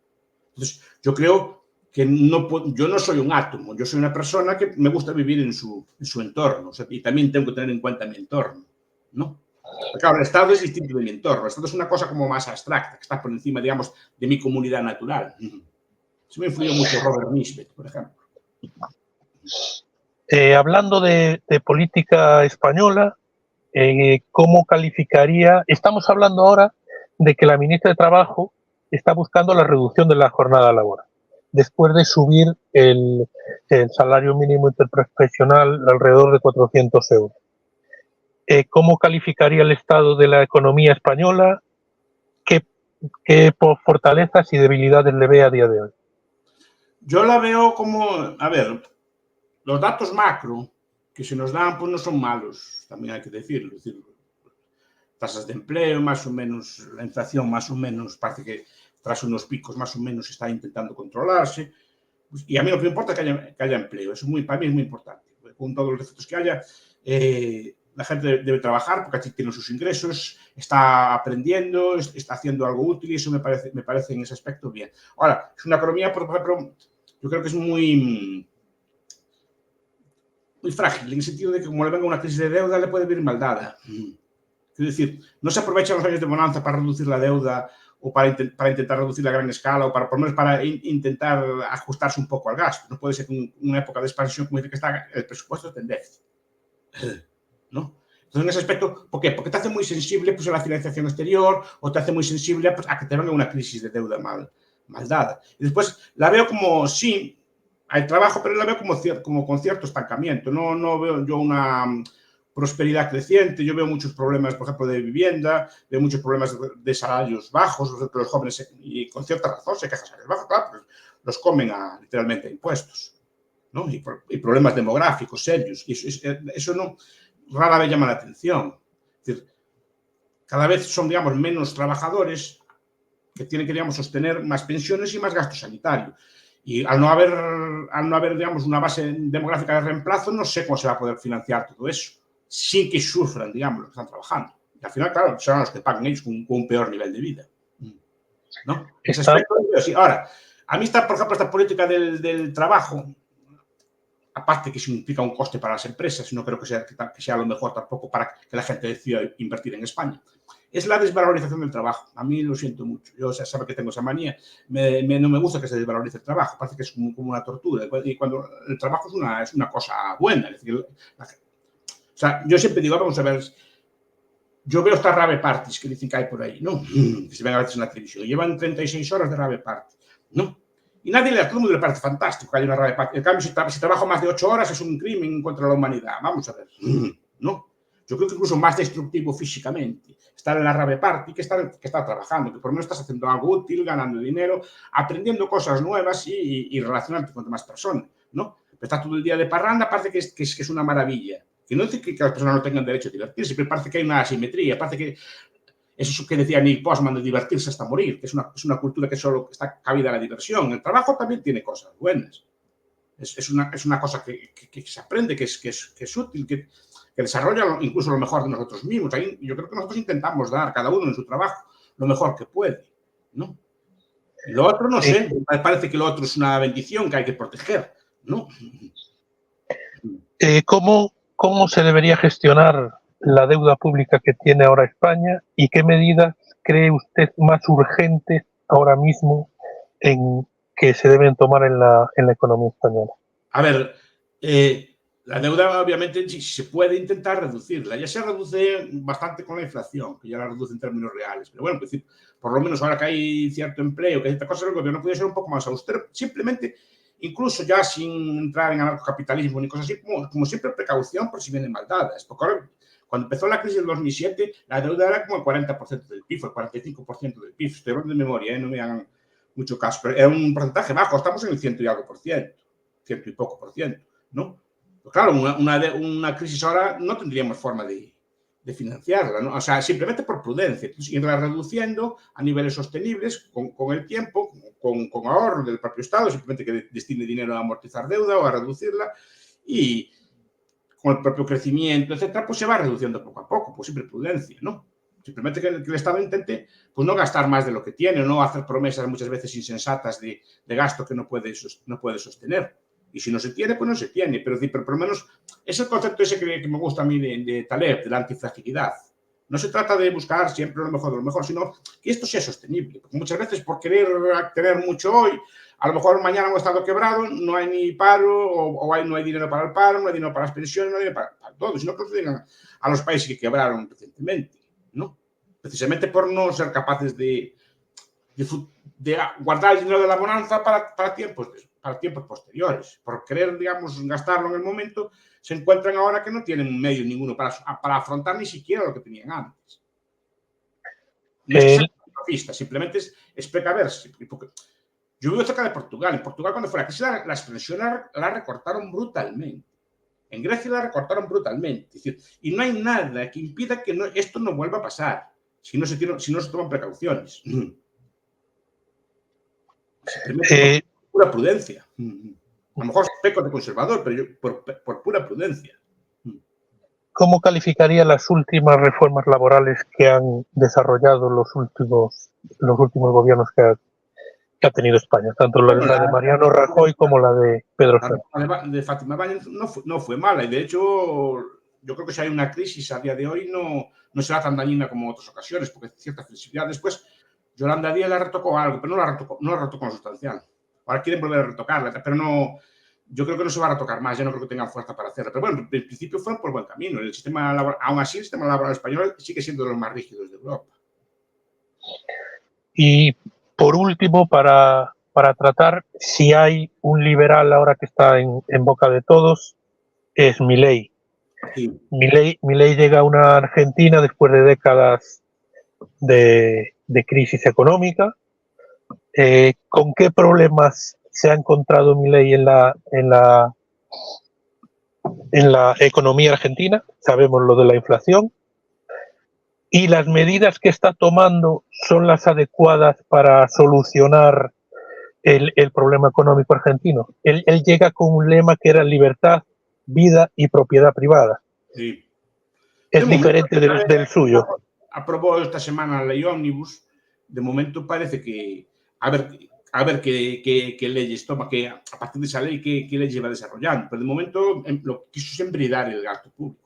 Speaker 2: Entonces, yo creo que yo no soy un átomo, yo soy una persona que me gusta vivir en su entorno, o sea, y también tengo que tener en cuenta mi entorno, ¿no? Porque, claro, el Estado es distinto de mi entorno, el Estado es una cosa como más abstracta, que está por encima, digamos, de mi comunidad natural. Eso me influyó mucho Robert Nisbet, por ejemplo.
Speaker 1: Hablando de política española, ¿cómo calificaría? Estamos hablando ahora de que la ministra de Trabajo está buscando la reducción de la jornada laboral, después de subir el salario mínimo interprofesional alrededor de 400 euros. ¿Cómo calificaría el estado de la economía española? ¿Qué fortalezas y debilidades le ve a día de hoy?
Speaker 2: Yo la veo como, a ver, los datos macro que se nos dan pues no son malos, también hay que decirlo. Es decir, tasas de empleo, más o menos, la inflación más o menos, parece que tras unos picos más o menos está intentando controlarse. Pues, y a mí lo que me importa es que haya empleo, eso para mí es muy importante. Con todos los defectos que haya, la gente debe trabajar porque aquí tiene sus ingresos, está aprendiendo, está haciendo algo útil y eso me parece en ese aspecto bien. Ahora, es una economía, por ejemplo, yo creo que es muy frágil, en el sentido de que como le venga una crisis de deuda, le puede venir mal dada. Es decir, no se aprovechan los años de bonanza para reducir la deuda o para intentar reducirla a gran escala o por lo menos para intentar ajustarse un poco al gasto. No puede ser que una época de expansión como dice que está el presupuesto está en déficit, ¿no? Entonces, en ese aspecto, ¿por qué? Porque te hace muy sensible pues, a la financiación exterior o te hace muy sensible pues, a que te venga una crisis de deuda mal dada. Y después la veo como, sí, hay trabajo, pero la veo como con cierto estancamiento. No veo yo una prosperidad creciente. Yo veo muchos problemas, por ejemplo, de vivienda, veo muchos problemas de salarios bajos, que los jóvenes, y con cierta razón, se quejan de salarios bajos, claro, pues los comen literalmente a impuestos, ¿no? Y problemas demográficos serios. Y eso no rara vez llama la atención. Es decir, cada vez son, digamos, menos trabajadores que tienen que, digamos, sostener más pensiones y más gasto sanitario. Y al no haber, digamos, una base demográfica de reemplazo, no sé cómo se va a poder financiar todo eso, sin que sufran, digamos, los que están trabajando. Y al final, claro, serán los que paguen ellos con un peor nivel de vida, ¿no? En ese aspecto, sí. Ahora, a mí está, por ejemplo, esta política del trabajo, aparte que significa un coste para las empresas, no creo que sea lo mejor tampoco para que la gente decida invertir en España, es la desvalorización del trabajo. A mí lo siento mucho. Yo sabe que tengo esa manía. No me gusta que se desvalorice el trabajo. Parece que es como una tortura. Y cuando el trabajo es una cosa buena. Es decir, o sea, yo siempre digo, vamos a ver, yo veo estas rave parties que dicen que hay por ahí, ¿no? Que se ven a veces en la televisión. Llevan 36 horas de rave party, ¿no? Y todo el mundo le parece fantástico que haya una rave party. En cambio, si trabajo más de 8 horas es un crimen contra la humanidad. Vamos a ver, ¿no? Yo creo que incluso más destructivo físicamente estar en la rave party que estar trabajando, que por lo menos estás haciendo algo útil, ganando dinero, aprendiendo cosas nuevas y relacionándote con demás personas, ¿no? Pero estar todo el día de parranda parece que es una maravilla. Que no dice que las personas no tengan derecho a divertirse, pero parece que hay una asimetría, parece que eso que decía Neil Postman de divertirse hasta morir, que es una cultura que solo está cabida a la diversión. El trabajo también tiene cosas buenas. Es una cosa que se aprende, que es útil, que desarrolla incluso lo mejor de nosotros mismos. Ahí yo creo que nosotros intentamos dar, cada uno en su trabajo, lo mejor que puede, ¿no? Y lo otro, no sé, me parece que lo otro es una bendición que hay que proteger, ¿no?
Speaker 1: ¿Cómo se debería gestionar la deuda pública que tiene ahora España y qué medidas cree usted más urgentes ahora mismo que se deben tomar en la economía española?
Speaker 2: A ver, la deuda obviamente sí se puede intentar reducirla. Ya se reduce bastante con la inflación, que ya la reduce en términos reales. Pero bueno, por lo menos ahora que hay cierto empleo, que hay cierta cosa, el gobierno puede ser un poco más austero. Simplemente, incluso ya sin entrar en anarcocapitalismo ni cosas así, como siempre precaución por si vienen mal dadas. Porque ahora, cuando empezó la crisis del 2007, la deuda era como el 40% del PIB, el 45% del PIB. Estoy hablando de memoria, no me hagan mucho caso, pero era un porcentaje bajo. Estamos en el 100 y algo por ciento. 100 y poco por ciento, ¿no? Pues claro, una crisis ahora no tendríamos forma de financiarla, ¿no? O sea, simplemente por prudencia, irla reduciendo a niveles sostenibles con el tiempo, con ahorro del propio Estado, simplemente que destine dinero a amortizar deuda o a reducirla y con el propio crecimiento, etcétera, pues se va reduciendo poco a poco, pues siempre prudencia, ¿no? Simplemente que el Estado intente pues no gastar más de lo que tiene, o no hacer promesas muchas veces insensatas de gasto que no puede sostener. Y si no se tiene, pues no se tiene. Pero por lo menos es el concepto ese que me gusta a mí de Taleb, de la antifragilidad. No se trata de buscar siempre lo mejor de lo mejor, sino que esto sea sostenible. Porque muchas veces por querer tener mucho hoy, a lo mejor mañana un Estado quebrado, no hay ni paro, o no hay dinero para el paro, no hay dinero para las pensiones, no hay dinero para todo. Sino que nos digan a los países que quebraron recientemente, ¿no? Precisamente por no ser capaces de guardar el dinero de la bonanza para tiempos posteriores. Por querer, digamos, gastarlo en el momento, se encuentran ahora que no tienen medio ninguno para afrontar ni siquiera lo que tenían antes. No es que sea catastrofista, simplemente es precaverse. Yo vivo cerca de Portugal. En Portugal, cuando fue la crisis, las pensiones la recortaron brutalmente. En Grecia la recortaron brutalmente. Es decir, y no hay nada que impida que esto no vuelva a pasar si no se toman precauciones. Simplemente por pura prudencia. A lo mejor peco de conservador, pero por pura prudencia.
Speaker 1: ¿Cómo calificaría las últimas reformas laborales que han desarrollado los últimos gobiernos que ha tenido España? Tanto la de Mariano Rajoy como la de Pedro Sánchez.
Speaker 2: La de Fátima Báñez no fue mala, y de hecho yo creo que si hay una crisis a día de hoy no será tan dañina como en otras ocasiones, porque hay cierta flexibilidad. Después Yolanda Díaz la retocó algo, pero no la retocó sustancial. Ahora quieren volver a retocarla, pero no. Yo creo que no se va a retocar más, ya no creo que tengan fuerza para hacerla. Pero bueno, en principio fue por buen camino. El sistema laboral, aún así, el sistema laboral español sigue siendo de los más rígidos de Europa.
Speaker 1: Y por último, para tratar, si hay un liberal ahora que está en boca de todos, es Milei. Sí. Milei llega a una Argentina después de décadas de crisis económica. ¿Con qué problemas se ha encontrado Milei en la economía argentina? Sabemos lo de la inflación. ¿Y las medidas que está tomando son las adecuadas para solucionar el problema económico argentino. Él llega con un lema que era libertad, vida y propiedad privada.
Speaker 2: Sí.
Speaker 1: Es diferente del suyo.
Speaker 2: Aprobó esta semana la ley Ómnibus. De momento parece que a ver qué leyes toma, que a partir de esa ley qué leyes va desarrollando. Pero de momento lo quiso siempre dar el gasto público.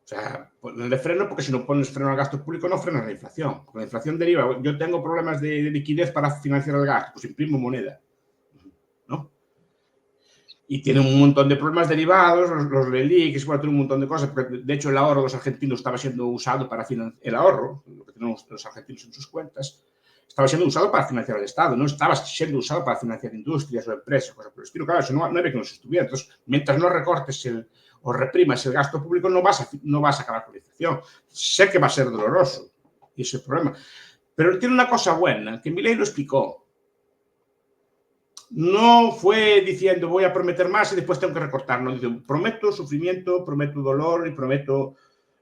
Speaker 2: O sea, ponerle freno, porque si no pones freno al gasto público no frenas la inflación. Porque la inflación deriva, yo tengo problemas de liquidez para financiar el gasto, pues imprimo moneda, ¿no? Y tiene un montón de problemas derivados, los reliques, bueno, tiene un montón de cosas, porque de hecho el ahorro de los argentinos estaba siendo usado para financiar el ahorro, lo que tenemos los argentinos en sus cuentas, estaba siendo usado para financiar el Estado, no estaba siendo usado para financiar industrias o empresas, cosas por el estilo. Claro, eso no había que nos estuviera. Entonces, mientras no recortes o reprimas el gasto público, no vas a acabar con la inflación. Sé que va a ser doloroso, y ese es el problema. Pero tiene una cosa buena, que Milei lo explicó. No fue diciendo voy a prometer más y después tengo que recortar. No, dice, prometo sufrimiento, prometo dolor y prometo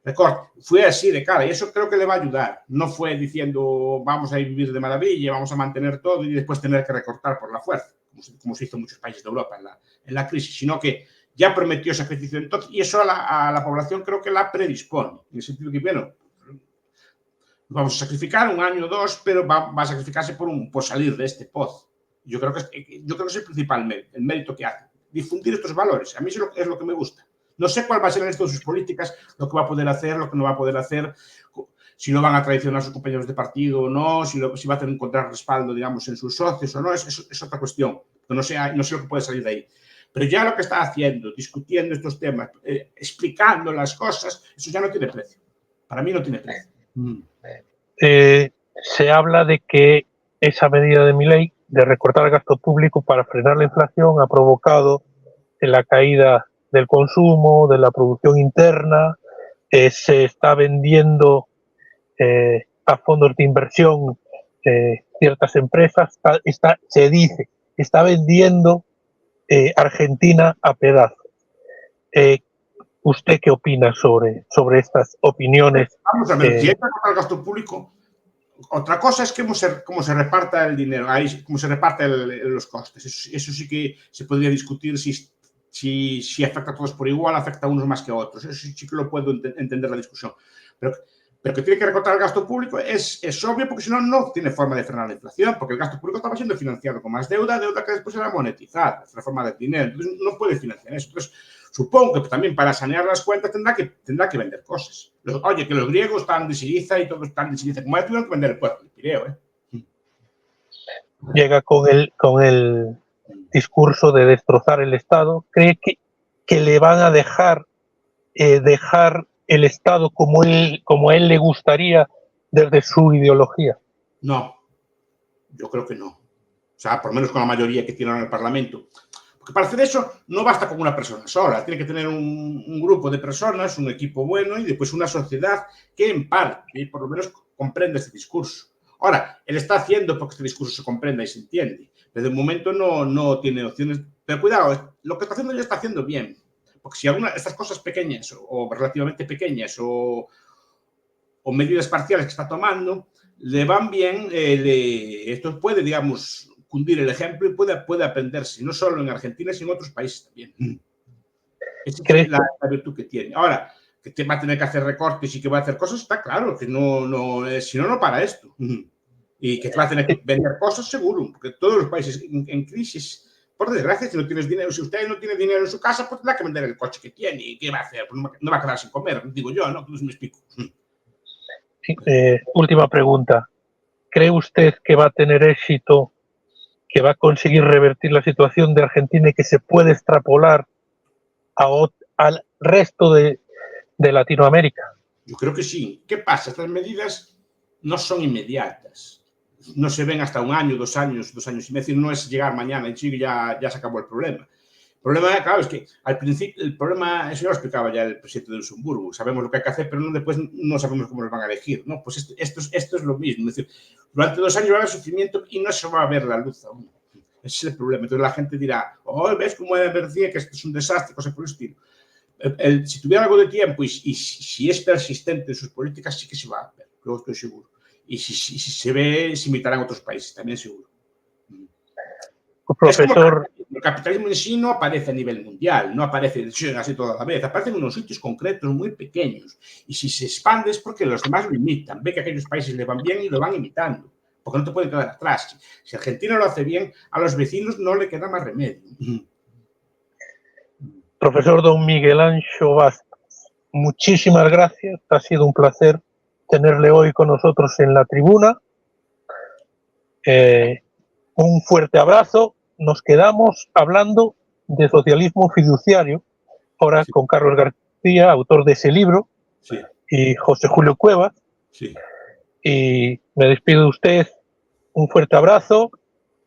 Speaker 2: recorte. Fue así de cara y eso creo que le va a ayudar. No fue diciendo vamos a vivir de maravilla, vamos a mantener todo y después tener que recortar por la fuerza, como se hizo en muchos países de Europa en la crisis, sino que ya prometió sacrificio entonces, y eso a la población creo que la predispone, en el sentido que, bueno, vamos a sacrificar un año o dos, pero va a sacrificarse por salir de este pozo. Yo creo que es el principal mérito que hace, difundir estos valores. A mí eso es lo que me gusta. No sé cuál va a ser en esto de sus políticas, lo que va a poder hacer, lo que no va a poder hacer, si no van a traicionar a sus compañeros de partido o no, si va a tener que encontrar respaldo, digamos, en sus socios o no, es otra cuestión. No sé lo que puede salir de ahí. Pero ya lo que está haciendo, discutiendo estos temas, explicando las cosas, eso ya no tiene precio. Para mí no tiene precio.
Speaker 1: Se habla de que esa medida de Milei de recortar el gasto público para frenar la inflación ha provocado la caída del consumo, de la producción interna, se está vendiendo a fondos de inversión ciertas empresas, se dice, está vendiendo Argentina a pedazos. ¿Usted qué opina sobre estas opiniones?
Speaker 2: Vamos a ver, si hay que recortar el gasto público, otra cosa es cómo se reparta el dinero, ahí, cómo se reparten los costes. Eso sí que se podría discutir si afecta a todos por igual, afecta a unos más que a otros. Eso sí que lo puedo entender la discusión. Pero que tiene que recortar el gasto público es obvio, porque si no, no tiene forma de frenar la inflación, porque el gasto público estaba siendo financiado con más deuda que después era monetizada, es la forma de dinero. Entonces, no puede financiar eso. Entonces, supongo que también para sanear las cuentas tendrá que vender cosas. Oye, que los griegos están de Siriza y todos están de Siriza, como ya tuvieron que vender el puerto del Pireo,
Speaker 1: Llega con el discurso de destrozar el Estado. ¿Cree que le van a dejar el Estado como a él le gustaría desde su ideología?
Speaker 2: No, yo creo que no. O sea, por lo menos con la mayoría que tienen en el Parlamento. Porque para hacer eso no basta con una persona sola, tiene que tener un grupo de personas, un equipo bueno y después una sociedad que en parte, por lo menos, comprenda este discurso. Ahora, él está haciendo porque este discurso se comprenda y se entiende, pero de momento no tiene opciones. Pero cuidado, lo que está haciendo ya está haciendo bien. Porque si estas cosas pequeñas o relativamente pequeñas o medidas parciales que está tomando le van bien, esto puede, digamos, cundir el ejemplo y puede aprenderse, no solo en Argentina, sino en otros países también. Esa es la virtud que tiene. Ahora, que te va a tener que hacer recortes y que va a hacer cosas, está claro, que si no para esto. Y que te va a tener que vender cosas, seguro, porque todos los países en crisis, por desgracia, si no tienes dinero, si usted no tiene dinero en su casa, pues tendrá que vender el coche que tiene. ¿Y qué va a hacer? Pues no va a quedar sin comer, digo yo, ¿no? Entonces me explico.
Speaker 1: Sí, última pregunta. ¿Cree usted que va a tener éxito, que va a conseguir revertir la situación de Argentina y que se puede extrapolar al resto de Latinoamérica?
Speaker 2: Yo creo que sí. ¿Qué pasa? Estas medidas no son inmediatas. No se ven hasta un año, 2 años y medio. Es decir, no es llegar mañana y Chile ya se acabó el problema. El problema, claro, es que al principio, el problema, eso ya lo explicaba ya el presidente de Luxemburgo, sabemos lo que hay que hacer, pero después no sabemos cómo los van a elegir, ¿no? Pues esto es lo mismo. Es decir, durante 2 años va a haber sufrimiento y no se va a ver la luz aún. Ese es el problema. Entonces la gente dirá, ¿ves cómo decía que esto es un desastre, cosas por el estilo? Si tuviera algo de tiempo y si es persistente en sus políticas, sí que se va a ver, luego estoy seguro. Y si se ve, se imitarán otros países, también seguro.
Speaker 1: Profesor...
Speaker 2: El capitalismo en sí no aparece a nivel mundial, no aparece así toda la vez, aparece en unos sitios concretos muy pequeños. Y si se expande es porque los demás lo imitan. Ve que aquellos países le van bien y lo van imitando, porque no te pueden quedar atrás. Si Argentina lo hace bien, a los vecinos no le queda más remedio.
Speaker 1: Profesor don Miguel Anxo Bastos, muchísimas gracias. Ha sido un placer tenerle hoy con nosotros en la tribuna. Un fuerte abrazo. Nos quedamos hablando de socialismo fiduciario, ahora con Carlos García, autor de ese libro,
Speaker 2: sí,
Speaker 1: y José Julio Cuevas.
Speaker 2: Sí.
Speaker 1: Y me despido de usted. Un fuerte abrazo.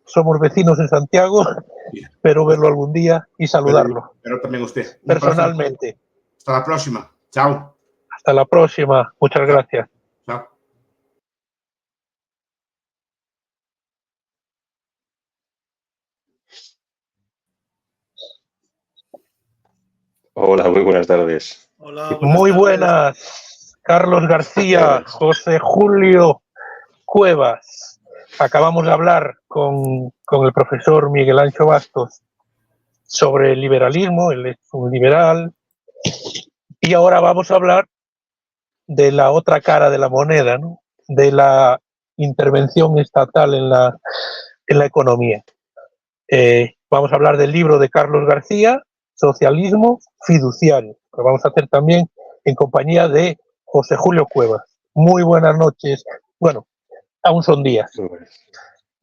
Speaker 1: Somos vecinos en Santiago. Sí. Espero verlo algún día y saludarlo.
Speaker 2: Pero también usted.
Speaker 1: Personalmente.
Speaker 2: Hasta la próxima. Chao.
Speaker 1: Hasta la próxima. Muchas gracias.
Speaker 2: Chao.
Speaker 3: Hola, muy buenas tardes.
Speaker 1: Hola, muy buenas. Carlos García, José Julio Cuevas. Acabamos de hablar con el profesor Miguel Anxo Bastos sobre el liberalismo, él es un liberal, y ahora vamos a hablar de la otra cara de la moneda, ¿no? De la intervención estatal en la economía. Vamos a hablar del libro de Carlos García, Socialismo Fiduciario. Lo vamos a hacer también en compañía de José Julio Cuevas. Muy buenas noches. Bueno, aún son días.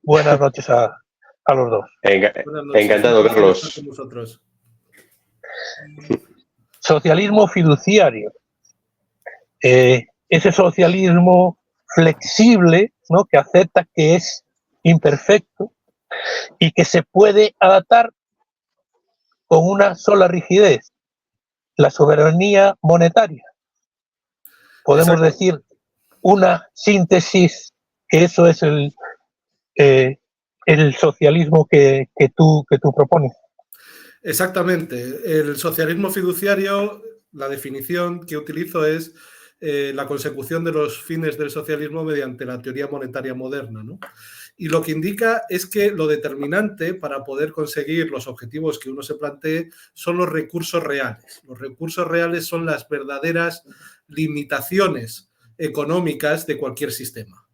Speaker 1: Buenas noches a los dos.
Speaker 3: Encantado, Carlos.
Speaker 1: Socialismo fiduciario. Ese socialismo flexible, ¿no? Que acepta que es imperfecto y que se puede adaptar con una sola rigidez, la soberanía monetaria. Podemos decir una síntesis que eso es el socialismo que tú propones.
Speaker 4: Exactamente. El socialismo fiduciario, la definición que utilizo es la consecución de los fines del socialismo mediante la teoría monetaria moderna, ¿no? Y lo que indica es que lo determinante para poder conseguir los objetivos que uno se plantee son los recursos reales. Los recursos reales son las verdaderas limitaciones económicas de cualquier sistema.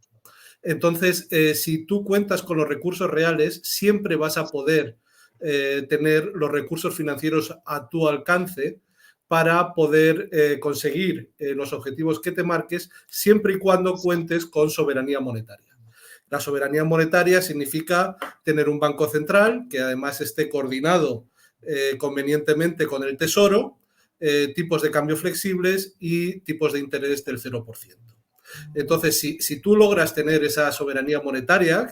Speaker 4: Entonces, si tú cuentas con los recursos reales, siempre vas a poder tener los recursos financieros a tu alcance para poder conseguir los objetivos que te marques, siempre y cuando cuentes con soberanía monetaria. La soberanía monetaria significa tener un banco central que además esté coordinado convenientemente con el Tesoro, tipos de cambio flexibles y tipos de interés del 0%. Entonces, si tú logras tener esa soberanía monetaria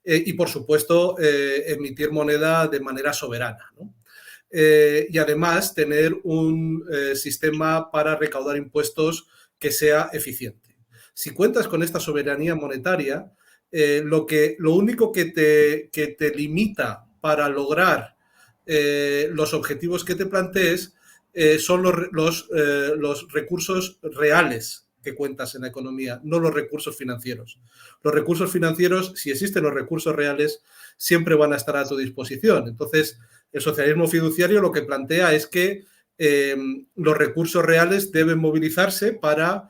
Speaker 4: y, por supuesto, emitir moneda de manera soberana, ¿no? Y además tener un sistema para recaudar impuestos que sea eficiente. Si cuentas con esta soberanía monetaria, lo único que te limita para lograr los objetivos que te plantees son los recursos reales que cuentas en la economía, no los recursos financieros. Los recursos financieros, si existen los recursos reales, siempre van a estar a tu disposición. Entonces, el socialismo fiduciario lo que plantea es que los recursos reales deben movilizarse para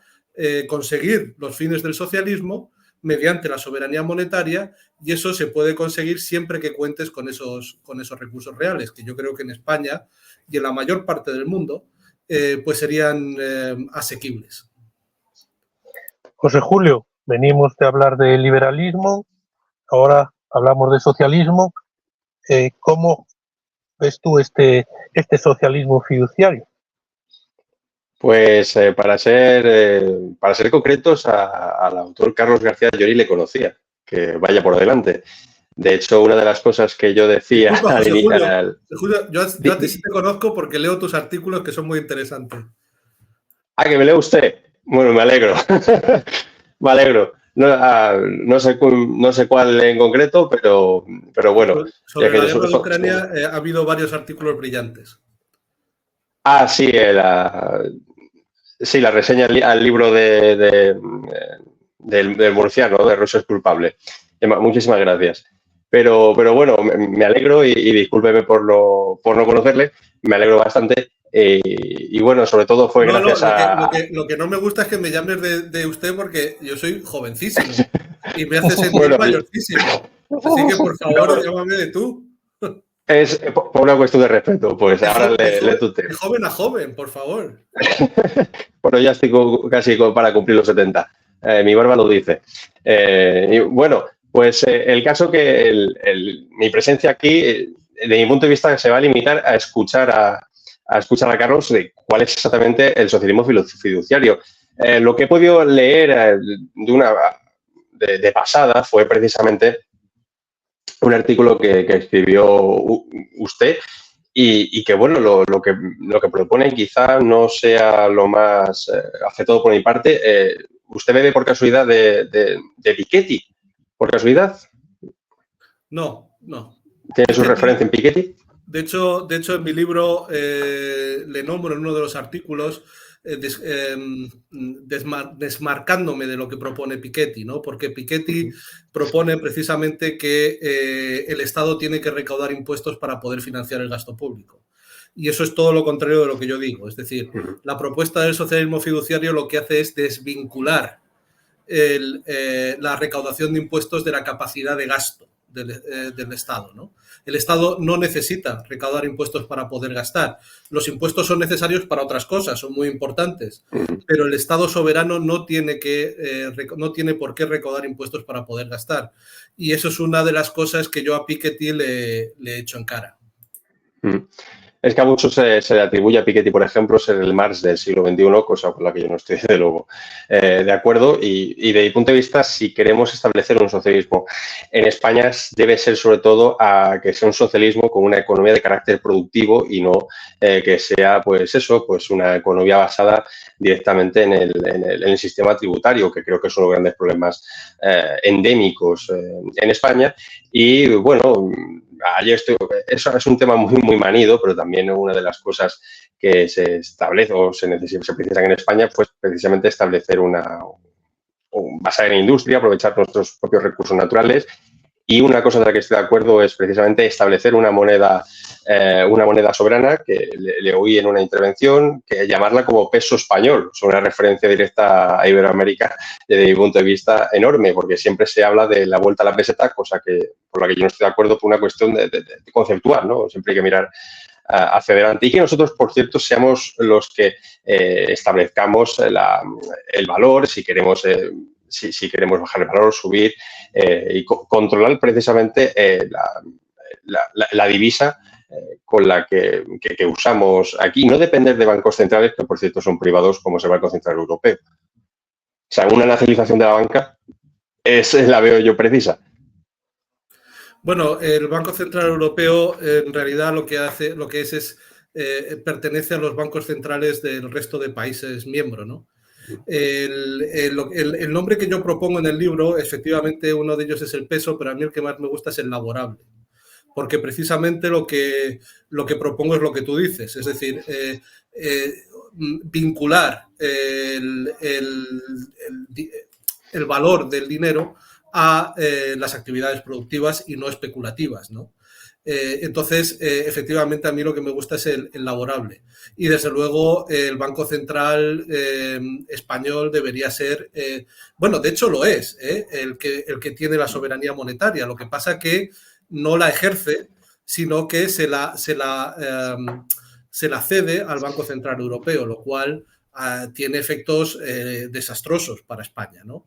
Speaker 4: conseguir los fines del socialismo mediante la soberanía monetaria, y eso se puede conseguir siempre que cuentes con esos recursos reales, que yo creo que en España y en la mayor parte del mundo pues serían asequibles.
Speaker 1: José Julio, venimos de hablar de liberalismo, ahora hablamos de socialismo. ¿Cómo ves tú este socialismo fiduciario?
Speaker 3: Pues para ser concretos, al autor Carlos García Llori le conocía, que vaya por delante. De hecho, una de las cosas que yo decía al iniciar...
Speaker 4: Julio, yo a ti sí te conozco porque leo tus artículos que son muy interesantes.
Speaker 3: Ah, ¿que me lee usted? Bueno, me alegro. Me alegro. No sé cuál en concreto, pero bueno.
Speaker 4: Sobre la guerra de Ucrania ha habido varios artículos brillantes.
Speaker 3: Ah, sí, la reseña al libro del murciano, de Russo es culpable. Muchísimas gracias. Pero bueno, me alegro y discúlpeme por no conocerle, me alegro bastante. Y bueno, sobre todo fue gracias a...
Speaker 4: Lo que no me gusta es que me llames de usted porque yo soy jovencísimo y me hace sentir
Speaker 3: Bueno,
Speaker 4: mayorcísimo. Así que, por favor, llámame de tú.
Speaker 3: es por una cuestión de respeto, pues ahora le tuteo.
Speaker 4: De joven a joven, por favor.
Speaker 3: Bueno, ya estoy casi para cumplir los 70. Mi barba lo dice. Y bueno, pues el caso que mi presencia aquí, de mi punto de vista, se va a limitar a escuchar a Carlos de cuál es exactamente el socialismo fiduciario. Lo que he podido leer de pasada fue precisamente un artículo que escribió usted y que, bueno, lo que propone quizá no sea lo más aceptado por mi parte. ¿Usted bebe por casualidad de Piketty? ¿Por casualidad?
Speaker 4: No.
Speaker 3: ¿Tiene su referencia en Piketty?
Speaker 4: De hecho, en mi libro le nombro en uno de los artículos desmarcándome de lo que propone Piketty, ¿no? Porque Piketty propone precisamente que el Estado tiene que recaudar impuestos para poder financiar el gasto público. Y eso es todo lo contrario de lo que yo digo. Es decir, la propuesta del socialismo fiduciario lo que hace es desvincular la recaudación de impuestos de la capacidad de gasto del Estado, ¿no? El Estado no necesita recaudar impuestos para poder gastar. Los impuestos son necesarios para otras cosas, son muy importantes, pero el Estado soberano no tiene por qué recaudar impuestos para poder gastar. Y eso es una de las cosas que yo a Piketty le he hecho en cara.
Speaker 3: Es que a muchos se le atribuye a Piketty, por ejemplo, ser el Marx del siglo XXI, cosa con la que yo no estoy, desde luego, de acuerdo. Y de mi punto de vista, si queremos establecer un socialismo en España, debe ser sobre todo que sea un socialismo con una economía de carácter productivo y no que sea, pues eso, pues una economía basada directamente en el sistema tributario, que creo que son los grandes problemas endémicos en España. Y bueno, eso es un tema muy manido, pero también una de las cosas que se establece o se precisan en España, pues precisamente establecer basar en industria, aprovechar nuestros propios recursos naturales. Y una cosa de la que estoy de acuerdo es precisamente establecer una moneda soberana, que le oí en una intervención, que llamarla como peso español. Es una referencia directa a Iberoamérica desde mi punto de vista enorme, porque siempre se habla de la vuelta a la peseta, cosa por la que yo no estoy de acuerdo por una cuestión de conceptual, ¿no? Siempre hay que mirar hacia adelante y que nosotros, por cierto, seamos los que establezcamos el valor, si queremos bajar el valor, subir y controlar precisamente la divisa con la que usamos aquí. No depender de bancos centrales, que por cierto son privados, como es el Banco Central Europeo. O sea, una nacionalización de la banca la veo yo precisa.
Speaker 4: Bueno, el Banco Central Europeo en realidad lo que pertenece a los bancos centrales del resto de países miembros, ¿no? El nombre que yo propongo en el libro, efectivamente uno de ellos es el peso, pero a mí el que más me gusta es el laborable, porque precisamente lo que propongo es lo que tú dices, es decir, vincular el valor del dinero a las actividades productivas y no especulativas, ¿no? Entonces, efectivamente, a mí lo que me gusta es el laborable. Y, desde luego, el Banco Central español debería ser... bueno, de hecho lo es, el que tiene la soberanía monetaria. Lo que pasa que no la ejerce, sino que se la cede al Banco Central Europeo, lo cual tiene efectos desastrosos para España, ¿no?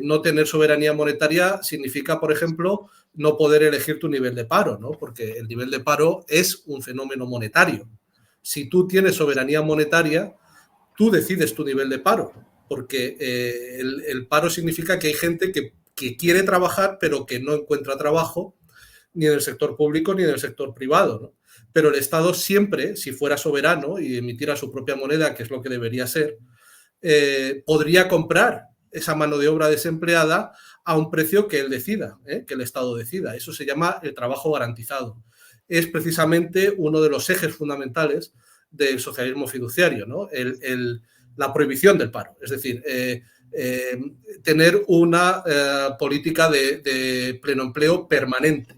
Speaker 4: No tener soberanía monetaria significa, por ejemplo, no poder elegir tu nivel de paro, ¿no? Porque el nivel de paro es un fenómeno monetario. Si tú tienes soberanía monetaria, tú decides tu nivel de paro, porque el paro significa que hay gente que quiere trabajar, pero que no encuentra trabajo ni en el sector público ni en el sector privado, ¿no? Pero el Estado siempre, si fuera soberano y emitiera su propia moneda, que es lo que debería ser, podría comprar esa mano de obra desempleada a un precio que él decida, que el Estado decida. Eso se llama el trabajo garantizado. Es precisamente uno de los ejes fundamentales del socialismo fiduciario, ¿no? La prohibición del paro. Es decir, tener una política de pleno empleo permanente,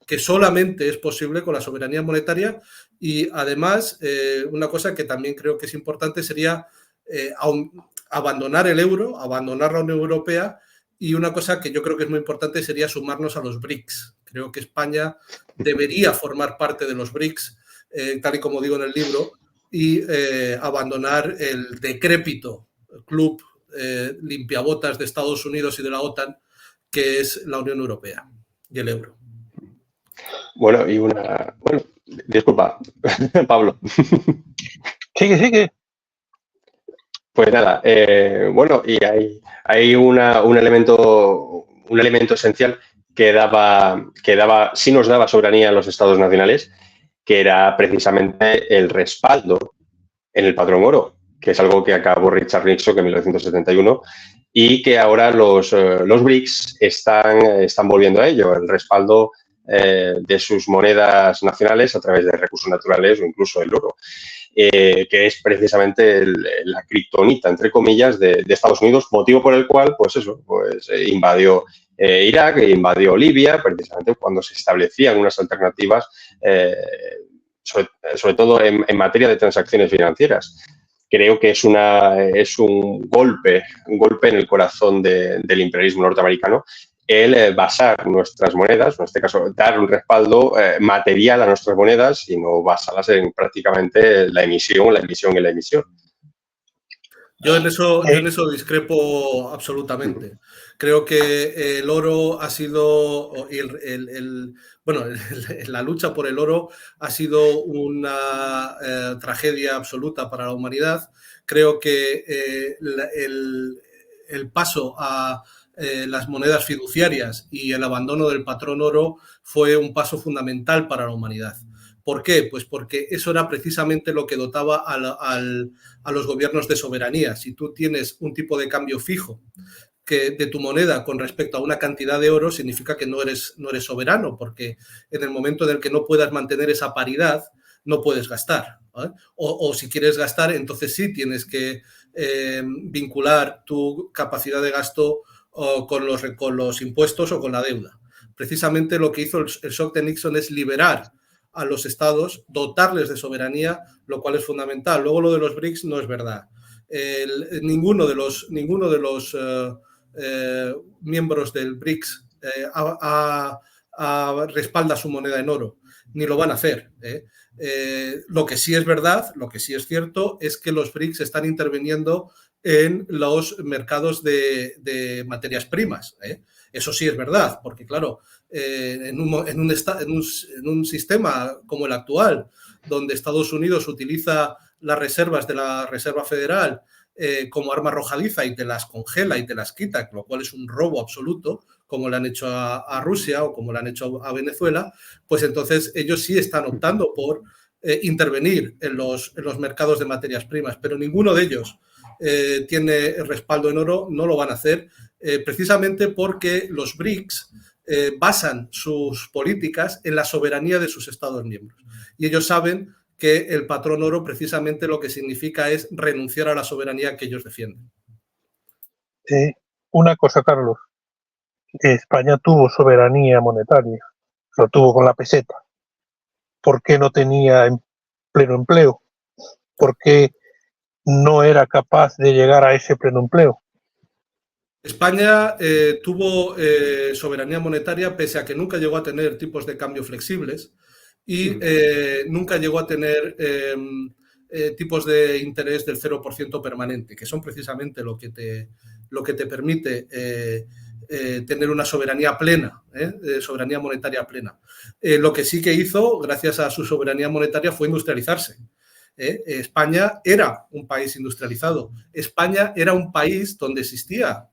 Speaker 4: que solamente es posible con la soberanía monetaria. Y además, una cosa que también creo que es importante sería abandonar el euro, abandonar la Unión Europea, y una cosa que yo creo que es muy importante sería sumarnos a los BRICS. Creo que España debería formar parte de los BRICS, tal y como digo en el libro, y abandonar el decrépito club limpiabotas de Estados Unidos y de la OTAN, que es la Unión Europea y el euro.
Speaker 3: Bueno, disculpa, Pablo.
Speaker 1: Sigue.
Speaker 3: Pues nada, bueno, y hay un elemento esencial que sí nos daba soberanía a los estados nacionales, que era precisamente el respaldo en el patrón oro, que es algo que acabó Richard Nixon en 1971 y que ahora los BRICS están volviendo a ello, el respaldo de sus monedas nacionales a través de recursos naturales o incluso el oro. Que es precisamente la kriptonita, entre comillas, de Estados Unidos, motivo por el cual, invadió Irak e invadió Libia, precisamente cuando se establecían unas alternativas, sobre todo en materia de transacciones financieras. Creo que es un golpe en el corazón del imperialismo norteamericano el basar nuestras monedas, en este caso, dar un respaldo material a nuestras monedas y no basarlas en prácticamente la emisión.
Speaker 4: Yo en eso discrepo absolutamente. Creo que el oro ha sido, la lucha por el oro ha sido una tragedia absoluta para la humanidad. Creo que el paso a las monedas fiduciarias y el abandono del patrón oro fue un paso fundamental para la humanidad. ¿Por qué? Pues porque eso era precisamente lo que dotaba a los gobiernos de soberanía. Si tú tienes un tipo de cambio fijo de tu moneda con respecto a una cantidad de oro, significa que no eres soberano, porque en el momento en el que no puedas mantener esa paridad, no puedes gastar, ¿vale? O si quieres gastar, entonces sí tienes que vincular tu capacidad de gasto con los impuestos o con la deuda. Precisamente lo que hizo el shock de Nixon es liberar a los estados, dotarles de soberanía, lo cual es fundamental. Luego lo de los BRICS no es verdad. Ninguno de los miembros del BRICS respalda su moneda en oro, ni lo van a hacer. Lo que sí es verdad, lo que sí es cierto, es que los BRICS están interviniendo en los mercados de materias primas. Eso sí es verdad, porque claro, en un sistema como el actual, donde Estados Unidos utiliza las reservas de la Reserva Federal como arma arrojadiza y te las congela y te las quita, lo cual es un robo absoluto, como le han hecho a Rusia o como le han hecho a Venezuela, pues entonces ellos sí están optando por intervenir en los mercados de materias primas, pero ninguno de ellos tiene respaldo en oro, no lo van a hacer, precisamente porque los BRICS basan sus políticas en la soberanía de sus Estados miembros. Y ellos saben que el patrón oro precisamente lo que significa es renunciar a la soberanía que ellos defienden.
Speaker 1: Una cosa, Carlos. España tuvo soberanía monetaria, lo tuvo con la peseta. ¿Por qué no tenía pleno empleo? ¿Por qué no era capaz de llegar a ese pleno empleo?
Speaker 4: España tuvo soberanía monetaria pese a que nunca llegó a tener tipos de cambio flexibles y nunca llegó a tener tipos de interés del 0% permanente, que son precisamente lo que te permite tener una soberanía plena, soberanía monetaria plena. Lo que sí que hizo, gracias a su soberanía monetaria, fue industrializarse. España era un país industrializado. España era un país donde existía,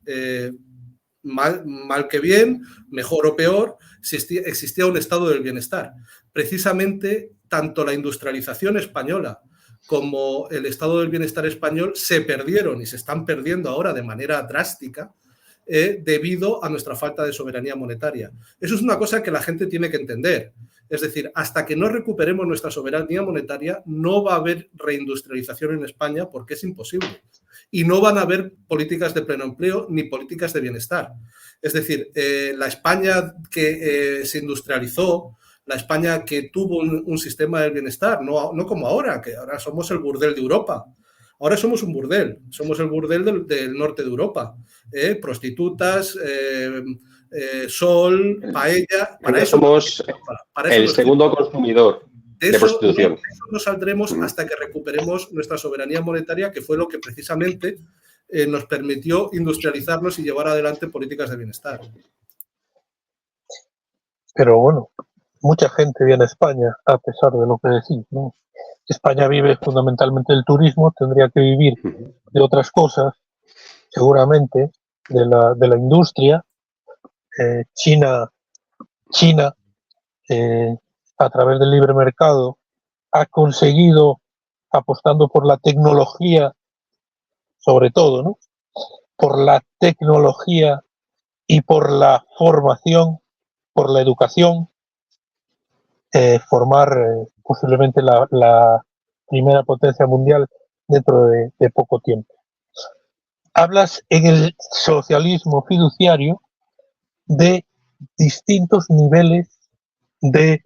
Speaker 4: mal que bien, mejor o peor, existía un estado del bienestar. Precisamente, tanto la industrialización española como el estado del bienestar español se perdieron y se están perdiendo ahora de manera drástica debido a nuestra falta de soberanía monetaria. Eso es una cosa que la gente tiene que entender. Es decir, hasta que no recuperemos nuestra soberanía monetaria, no va a haber reindustrialización en España porque es imposible. Y no van a haber políticas de pleno empleo ni políticas de bienestar. Es decir, la España que se industrializó, la España que tuvo un sistema del bienestar, no como ahora, que ahora somos el burdel de Europa. Ahora somos un burdel, somos el burdel del norte de Europa. Prostitutas, sol, paella.
Speaker 3: Para eso somos el segundo consumidor de prostitución.
Speaker 4: De eso no saldremos hasta que recuperemos nuestra soberanía monetaria, que fue lo que precisamente nos permitió industrializarnos y llevar adelante políticas de bienestar.
Speaker 1: Pero bueno, mucha gente viene a España, a pesar de lo que decís, ¿no? España vive fundamentalmente del turismo, tendría que vivir de otras cosas, seguramente, de la industria. China a través del libre mercado, ha conseguido, apostando por la tecnología, sobre todo, ¿no? Por la tecnología y por la formación, por la educación, formar posiblemente la primera potencia mundial dentro de poco tiempo. Hablas en el socialismo fiduciario de distintos niveles de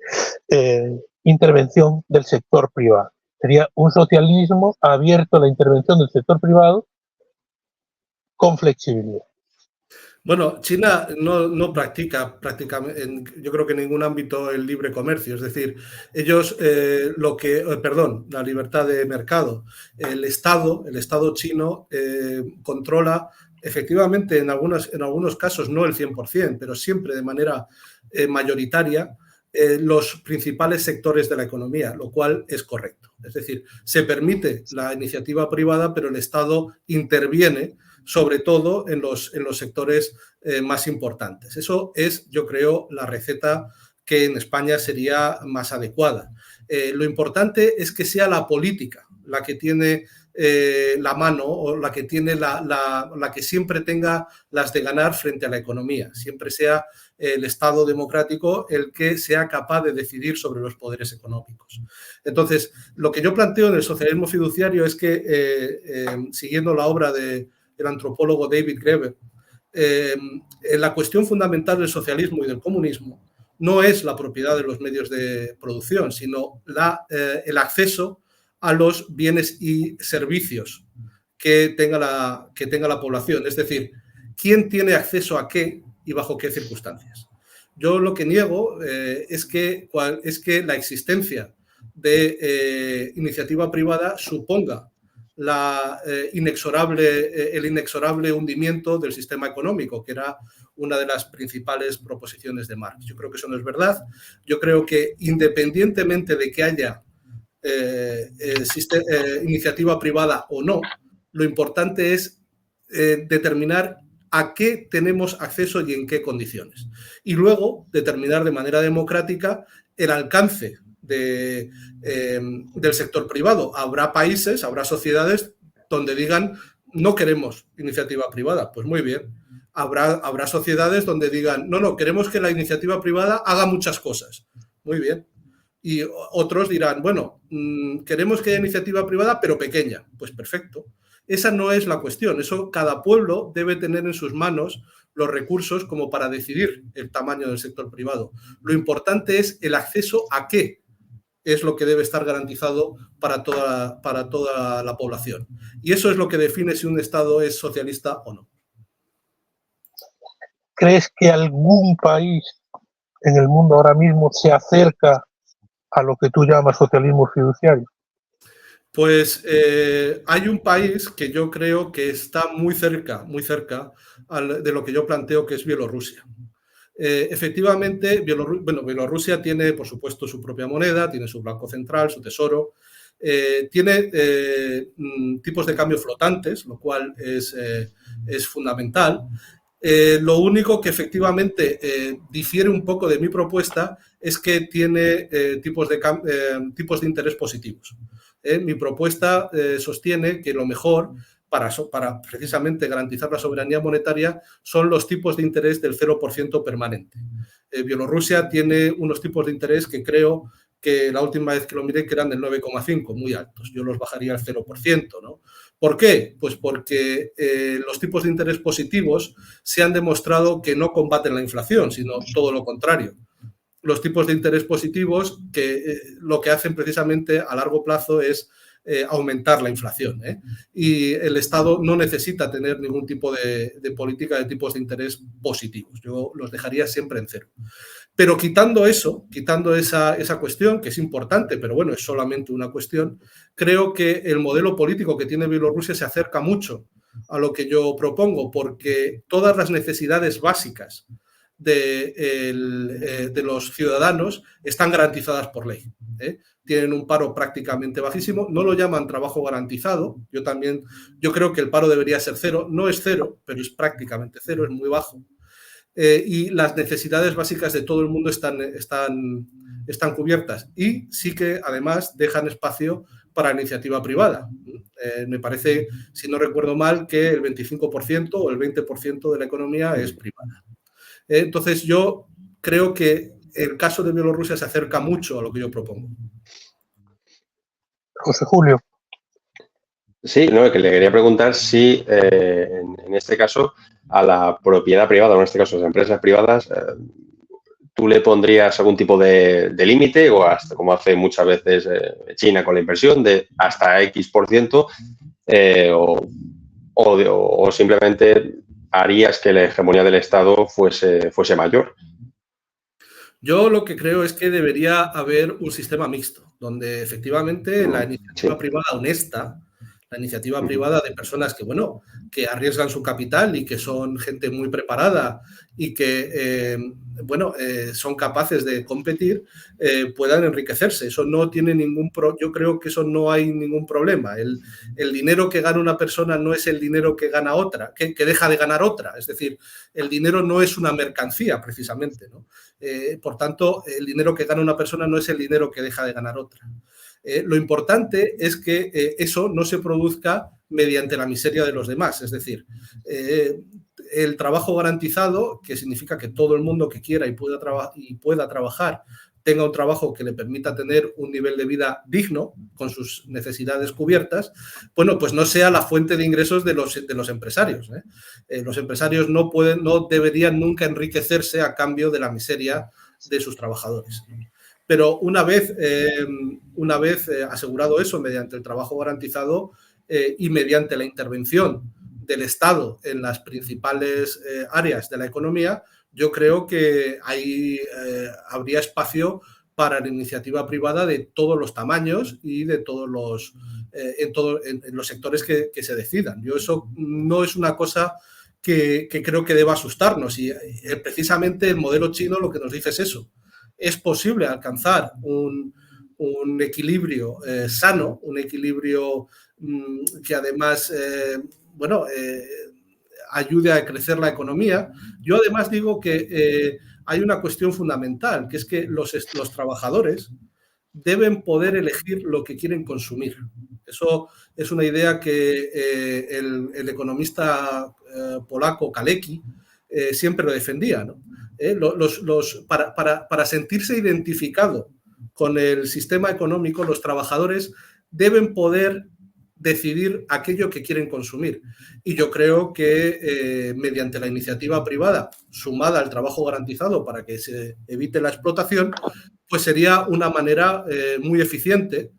Speaker 1: intervención del sector privado. Sería un socialismo abierto a la intervención del sector privado con flexibilidad.
Speaker 4: Bueno, China no practica prácticamente, yo creo que en ningún ámbito, el libre comercio. Es decir, ellos la libertad de mercado. El Estado chino controla efectivamente en algunos casos no el 100%, pero siempre de manera mayoritaria los principales sectores de la economía, lo cual es correcto. Es decir, se permite la iniciativa privada, pero el Estado interviene sobre todo en los sectores más importantes. Eso es, yo creo, la receta que en España sería más adecuada. Lo importante es que sea la política la que tiene la mano, o la que tiene la que siempre tenga las de ganar frente a la economía. Siempre sea el Estado democrático el que sea capaz de decidir sobre los poderes económicos. Entonces, lo que yo planteo en el socialismo fiduciario es que, siguiendo la obra del antropólogo David Graeber, la cuestión fundamental del socialismo y del comunismo no es la propiedad de los medios de producción, sino el acceso a los bienes y servicios que tenga la población. Es decir, quién tiene acceso a qué y bajo qué circunstancias. Yo lo que niego es que la existencia de iniciativa privada suponga el inexorable hundimiento del sistema económico, que era una de las principales proposiciones de Marx. Yo creo que eso no es verdad. Yo creo que independientemente de que haya iniciativa privada o no, lo importante es determinar a qué tenemos acceso y en qué condiciones. Y luego determinar de manera democrática el alcance del sector privado. Habrá países, habrá sociedades donde digan no queremos iniciativa privada. Pues muy bien. Habrá sociedades donde digan no, queremos que la iniciativa privada haga muchas cosas. Muy bien. Y otros dirán, bueno, queremos que haya iniciativa privada, pero pequeña. Pues perfecto. Esa no es la cuestión. Eso, cada pueblo debe tener en sus manos los recursos como para decidir el tamaño del sector privado. Lo importante es el acceso a qué es lo que debe estar garantizado para toda la población. Y eso es lo que define si un Estado es socialista o no.
Speaker 1: ¿Crees que algún país en el mundo ahora mismo se acerca a lo que tú llamas socialismo fiduciario?
Speaker 4: Pues hay un país que yo creo que está muy cerca de lo que yo planteo, que es Bielorrusia. Efectivamente, Bielorrusia tiene, por supuesto, su propia moneda, tiene su banco central, su tesoro, tiene tipos de cambio flotantes, lo cual es fundamental. Lo único que efectivamente difiere un poco de mi propuesta es que tiene tipos de interés positivos. Mi propuesta sostiene que lo mejor para precisamente garantizar la soberanía monetaria son los tipos de interés del 0% permanente. Bielorrusia tiene unos tipos de interés que creo que la última vez que lo miré que eran del 9,5, muy altos. Yo los bajaría al 0%, ¿no? ¿Por qué? Pues porque los tipos de interés positivos se han demostrado que no combaten la inflación, sino todo lo contrario. Los tipos de interés positivos que lo que hacen precisamente a largo plazo es aumentar la inflación. Y el Estado no necesita tener ningún tipo de política de tipos de interés positivos. Yo los dejaría siempre en cero. Pero quitando eso, quitando esa cuestión, que es importante, pero bueno, es solamente una cuestión, creo que el modelo político que tiene Bielorrusia se acerca mucho a lo que yo propongo, porque todas las necesidades básicas de los ciudadanos están garantizadas por ley. Tienen un paro prácticamente bajísimo, no lo llaman trabajo garantizado, yo creo que el paro debería ser cero, no es cero, pero es prácticamente cero, es muy bajo. Y las necesidades básicas de todo el mundo están cubiertas y sí que además dejan espacio para iniciativa privada. Me parece, si no recuerdo mal, que el 25% o el 20% de la economía es privada. Entonces yo creo que el caso de Bielorrusia se acerca mucho a lo que yo propongo.
Speaker 1: José Julio.
Speaker 3: Sí, no, que le quería preguntar si en este caso a la propiedad privada, o en este caso a las empresas privadas, ¿tú le pondrías algún tipo de límite o hasta, como hace muchas veces China con la inversión, de hasta X%, o simplemente harías que la hegemonía del Estado fuese mayor?
Speaker 4: Yo lo que creo es que debería haber un sistema mixto, donde efectivamente la iniciativa privada honesta, la iniciativa privada de personas que, bueno, que arriesgan su capital y que son gente muy preparada y que, son capaces de competir, puedan enriquecerse. Eso no tiene yo creo que eso no hay ningún problema. El dinero que gana una persona no es el dinero que gana otra, que deja de ganar otra. Es decir, el dinero no es una mercancía, precisamente, ¿no? Por tanto, el dinero que gana una persona no es el dinero que deja de ganar otra. Lo importante es que eso no se produzca mediante la miseria de los demás. Es decir, el trabajo garantizado, que significa que todo el mundo que quiera y pueda trabajar tenga un trabajo que le permita tener un nivel de vida digno, con sus necesidades cubiertas, bueno, pues no sea la fuente de ingresos de los empresarios. Los empresarios no deberían nunca enriquecerse a cambio de la miseria de sus trabajadores. Pero una vez asegurado eso mediante el trabajo garantizado y mediante la intervención del Estado en las principales áreas de la economía, yo creo que ahí habría espacio para la iniciativa privada de todos los tamaños y de todos en los sectores que se decidan. Eso no es una cosa que creo que deba asustarnos, y precisamente el modelo chino lo que nos dice es eso. Es posible alcanzar un equilibrio sano, un equilibrio que además ayude a crecer la economía. Yo además digo que hay una cuestión fundamental, que es que los trabajadores deben poder elegir lo que quieren consumir. Eso es una idea que el economista polaco Kalecki siempre lo defendía, ¿no? Para sentirse identificado con el sistema económico, los trabajadores deben poder decidir aquello que quieren consumir. Y yo creo que mediante la iniciativa privada, sumada al trabajo garantizado para que se evite la explotación, pues sería una manera muy eficiente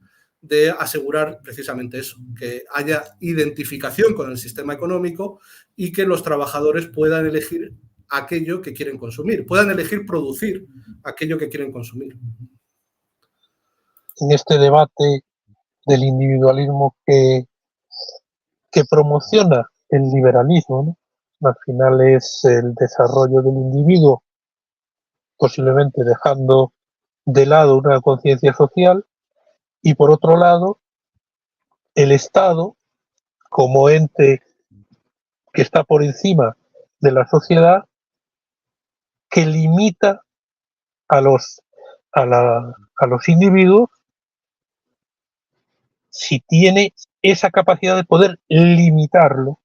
Speaker 4: de asegurar precisamente eso, que haya identificación con el sistema económico y que los trabajadores puedan elegir aquello que quieren consumir, puedan elegir producir aquello que quieren consumir.
Speaker 1: En este debate del individualismo que promociona el liberalismo, ¿no? Al final es el desarrollo del individuo, posiblemente dejando de lado una conciencia social, y por otro lado, el Estado como ente que está por encima de la sociedad, que limita a los individuos si tiene esa capacidad de poder limitarlo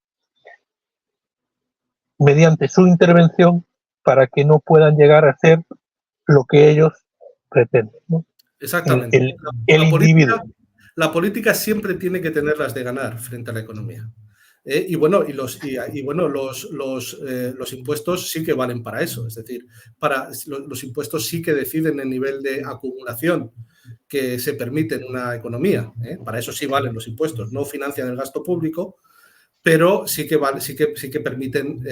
Speaker 1: mediante su intervención para que no puedan llegar a ser lo que ellos pretenden, ¿no?
Speaker 4: Exactamente.
Speaker 1: El individuo.
Speaker 4: La política siempre tiene que tener las de ganar frente a la economía. Y bueno, los impuestos sí que valen para eso. Es decir, los impuestos sí que deciden el nivel de acumulación que se permite en una economía. Para eso sí valen los impuestos. No financian el gasto público, pero sí que permiten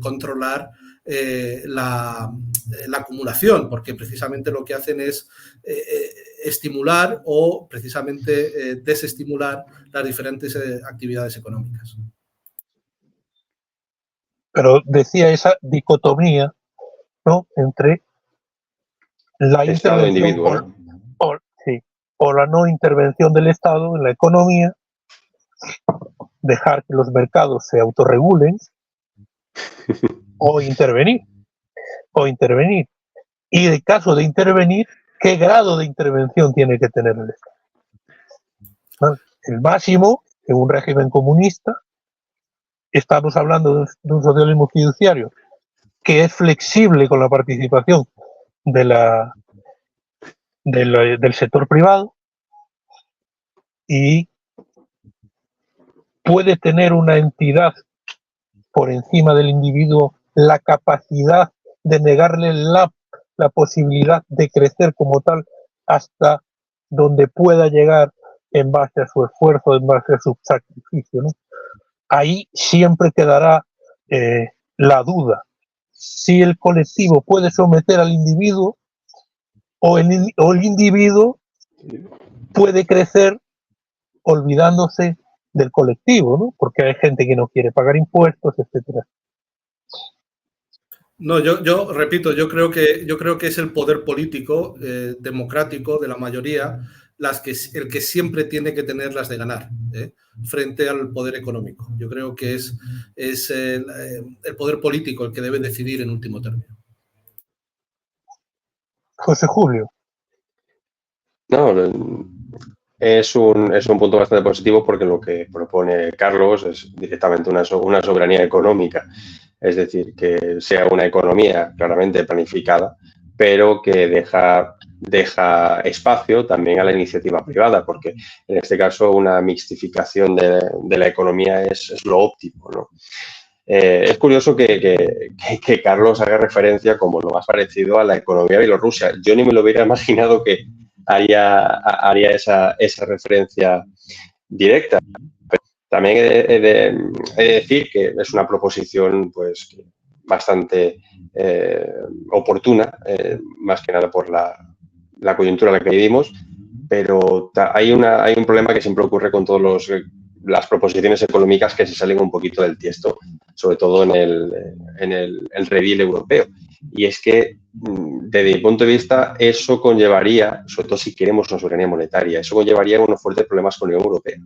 Speaker 4: controlar la acumulación, porque precisamente lo que hacen es estimular o precisamente desestimular las diferentes actividades económicas.
Speaker 1: Pero decía esa dicotomía, ¿no?, entre la
Speaker 3: Estado
Speaker 1: intervención
Speaker 3: individuo, ¿no?
Speaker 1: o la no intervención del Estado en la economía, dejar que los mercados se autorregulen o intervenir. Y en caso de intervenir, ¿qué grado de intervención tiene que tener el Estado? ¿No? El máximo, en un régimen comunista, estamos hablando de un socialismo fiduciario que es flexible con la participación del sector privado y puede tener una entidad por encima del individuo la capacidad de negarle la posibilidad de crecer como tal hasta donde pueda llegar en base a su esfuerzo, en base a su sacrificio, ¿no? Ahí siempre quedará la duda si el colectivo puede someter al individuo o el individuo puede crecer olvidándose del colectivo, ¿no? Porque hay gente que no quiere pagar impuestos, etcétera.
Speaker 4: No, yo repito, yo creo que es el poder político democrático de la mayoría el que siempre tiene que tener las de ganar frente al poder económico. Yo creo que es el poder político el que debe decidir en último término.
Speaker 1: José Julio.
Speaker 3: No, es un punto bastante positivo porque lo que propone Carlos es directamente una soberanía económica. Es decir, que sea una economía claramente planificada, pero que deja espacio también a la iniciativa privada, porque en este caso una mixtificación de la economía es lo óptimo, ¿no? Es curioso que Carlos haga referencia como lo más parecido a la economía bielorrusa. Yo ni me lo hubiera imaginado que haría esa referencia directa. También he de decir que es una proposición pues bastante oportuna, más que nada por la coyuntura en la que vivimos, pero hay un problema que siempre ocurre con todas las proposiciones económicas que se salen un poquito del tiesto, sobre todo en el redil europeo. Y es que, desde mi punto de vista, eso conllevaría, sobre todo si queremos una soberanía monetaria, eso conllevaría unos fuertes problemas con la Unión Europea.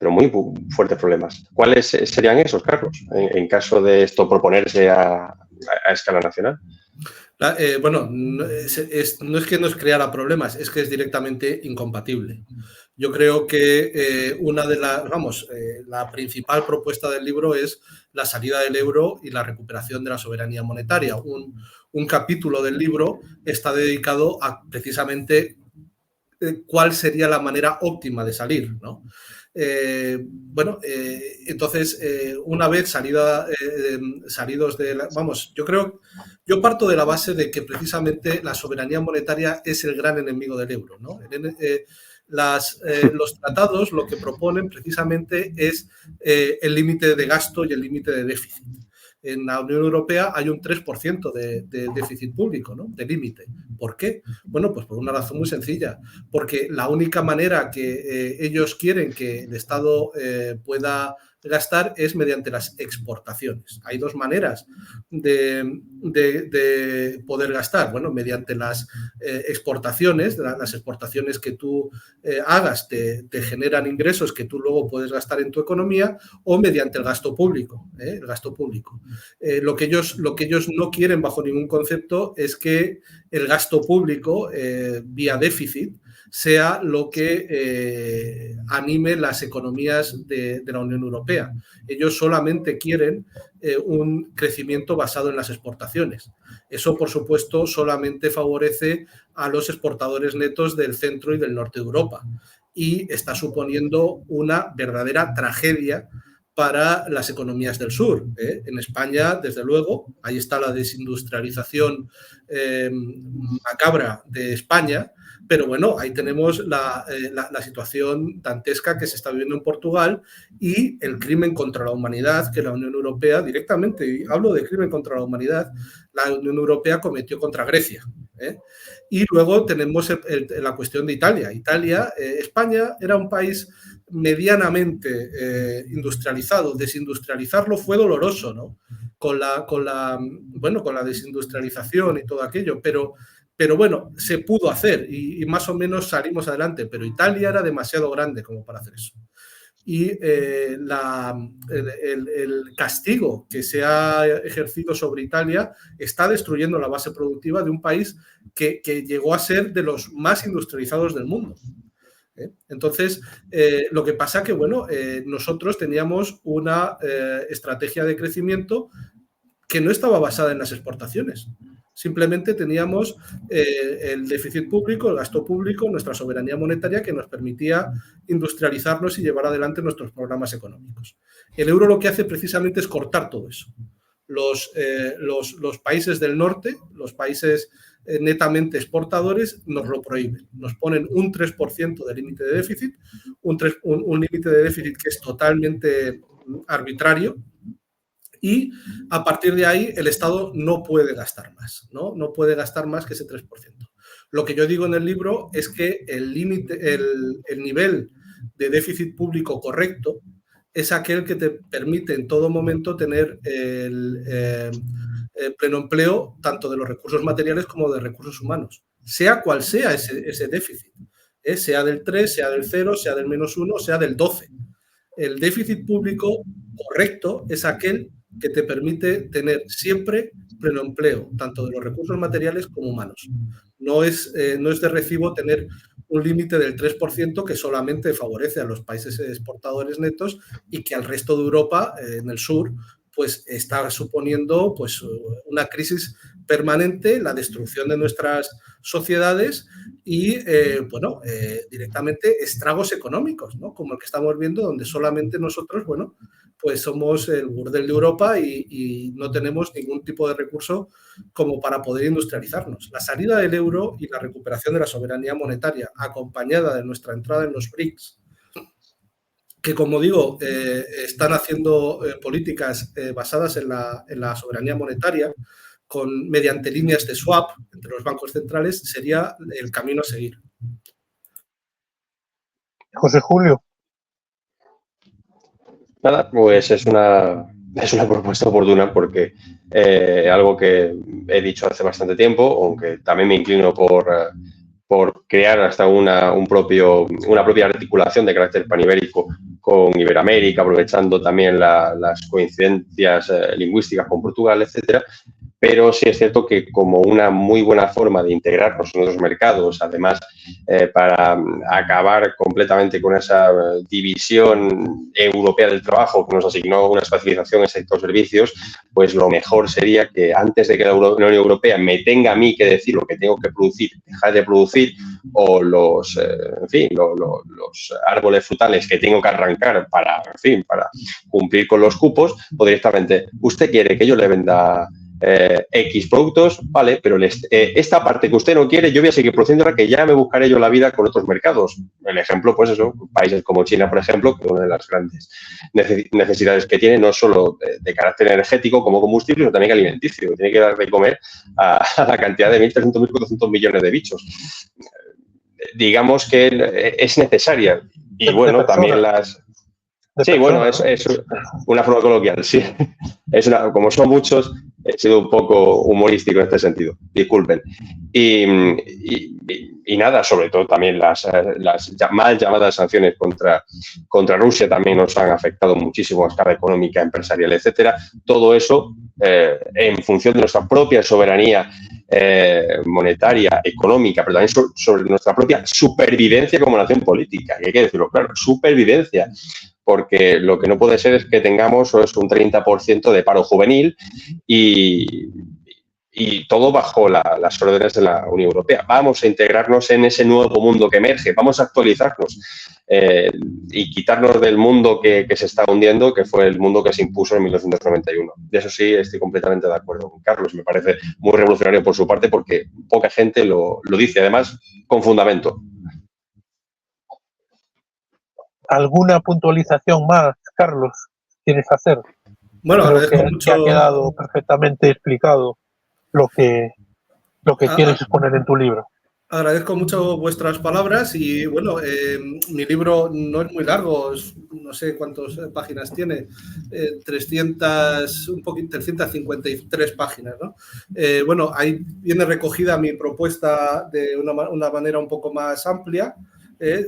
Speaker 3: Pero muy fuertes problemas. ¿Cuáles serían esos, Carlos, en caso de esto proponerse a escala nacional?
Speaker 4: Bueno, no es que nos creara problemas, es que es directamente incompatible. Yo creo que la principal propuesta del libro es la salida del euro y la recuperación de la soberanía monetaria. Un capítulo del libro está dedicado a precisamente cuál sería la manera óptima de salir, ¿no? Entonces, una vez salidos de yo parto de la base de que precisamente la soberanía monetaria es el gran enemigo del euro, ¿no? Los tratados lo que proponen precisamente es el límite de gasto y el límite de déficit. En la Unión Europea hay un 3% de déficit público, ¿no?, de límite. ¿Por qué? Bueno, pues por una razón muy sencilla. Porque la única manera que ellos quieren que el Estado pueda gastar es mediante las exportaciones. Hay dos maneras de poder gastar. Bueno, mediante las exportaciones. Las exportaciones que tú hagas te generan ingresos que tú luego puedes gastar en tu economía, o mediante el gasto público. El gasto público. Lo que ellos no quieren bajo ningún concepto es que el gasto público vía déficit sea lo que anime las economías de la Unión Europea. Ellos solamente quieren un crecimiento basado en las exportaciones. Eso, por supuesto, solamente favorece a los exportadores netos del centro y del norte de Europa y está suponiendo una verdadera tragedia para las economías del sur. En España, desde luego, ahí está la desindustrialización macabra de España, pero bueno, ahí tenemos la situación dantesca que se está viviendo en Portugal y el crimen contra la humanidad que la Unión Europea directamente, y hablo de crimen contra la humanidad, la Unión Europea cometió contra Grecia. Y luego tenemos la cuestión de Italia. España era un país medianamente industrializado. Desindustrializarlo fue doloroso, ¿no? Con la desindustrialización y todo aquello, pero bueno, se pudo hacer y más o menos salimos adelante, pero Italia era demasiado grande como para hacer eso. Y el castigo que se ha ejercido sobre Italia está destruyendo la base productiva de un país que llegó a ser de los más industrializados del mundo. Entonces, lo que pasa que, bueno, nosotros teníamos una estrategia de crecimiento que no estaba basada en las exportaciones. Simplemente teníamos el déficit público, el gasto público, nuestra soberanía monetaria que nos permitía industrializarnos y llevar adelante nuestros programas económicos. El euro lo que hace precisamente es cortar todo eso. Los países del norte, los países netamente exportadores, nos lo prohíben. Nos ponen un 3% de límite de déficit, un límite de déficit que es totalmente arbitrario. Y a partir de ahí el Estado no puede gastar más, no puede gastar más que ese 3%. Lo que yo digo en el libro es que el nivel de déficit público correcto es aquel que te permite en todo momento tener el pleno empleo tanto de los recursos materiales como de recursos humanos, sea cual sea ese déficit, sea del 3, sea del 0, sea del -1, sea del 12. El déficit público correcto es aquel que te permite tener siempre pleno empleo, tanto de los recursos materiales como humanos. No es de recibo tener un límite del 3% que solamente favorece a los países exportadores netos y que al resto de Europa, en el sur, pues está suponiendo pues, una crisis permanente, la destrucción de nuestras sociedades y, directamente estragos económicos, ¿no? Como el que estamos viendo, donde solamente nosotros, bueno, pues somos el burdel de Europa y no tenemos ningún tipo de recurso como para poder industrializarnos. La salida del euro y la recuperación de la soberanía monetaria, acompañada de nuestra entrada en los BRICS, que, como digo, están haciendo políticas basadas en la soberanía monetaria, mediante líneas de swap entre los bancos centrales, sería el camino a seguir.
Speaker 1: José Julio.
Speaker 3: Nada, pues es una propuesta oportuna porque algo que he dicho hace bastante tiempo, aunque también me inclino por crear hasta una propia articulación de carácter panibérico con Iberoamérica, aprovechando también las coincidencias lingüísticas con Portugal, etcétera. Pero sí es cierto que como una muy buena forma de integrarnos en otros mercados, además para acabar completamente con esa división europea del trabajo que nos asignó una especialización en sector servicios, pues lo mejor sería que antes de que la Unión Europea me tenga a mí que decir lo que tengo que producir, dejar de producir, o los árboles frutales que tengo que arrancar para cumplir con los cupos, o directamente, usted quiere que yo le venda X productos, vale, pero esta parte que usted no quiere, yo voy a seguir produciendo ahora que ya me buscaré yo la vida con otros mercados. El ejemplo, pues eso, países como China, por ejemplo, que una de las grandes necesidades que tiene, no solo de carácter energético como combustible, sino también alimenticio, que tiene que dar de comer a la cantidad de 1.300, 1.400 millones de bichos. Digamos que es necesaria. Y bueno, también Sí, bueno, es una forma coloquial, sí. Como son muchos, he sido un poco humorístico en este sentido. Disculpen. Y nada, sobre todo también las mal llamadas sanciones contra Rusia también nos han afectado muchísimo a escala económica, empresarial, etcétera. Todo eso en función de nuestra propia soberanía monetaria, económica, pero también sobre nuestra propia supervivencia como nación política. Que hay que decirlo claro, supervivencia. Porque lo que no puede ser es que tengamos un 30% de paro juvenil y todo bajo las órdenes de la Unión Europea. Vamos a integrarnos en ese nuevo mundo que emerge, vamos a actualizarnos y quitarnos del mundo que se está hundiendo, que fue el mundo que se impuso en 1991. De eso sí estoy completamente de acuerdo con Carlos. Me parece muy revolucionario por su parte porque poca gente lo dice, además, con fundamento.
Speaker 1: ¿Alguna puntualización más, Carlos, quieres hacer?
Speaker 4: Bueno, agradezco mucho.
Speaker 1: Que ha quedado perfectamente explicado lo que quieres exponer en tu libro.
Speaker 4: Agradezco mucho vuestras palabras y, bueno, mi libro no es muy largo, no sé cuántas páginas tiene, 353 páginas, ¿no? Bueno, ahí viene recogida mi propuesta de una manera un poco más amplia.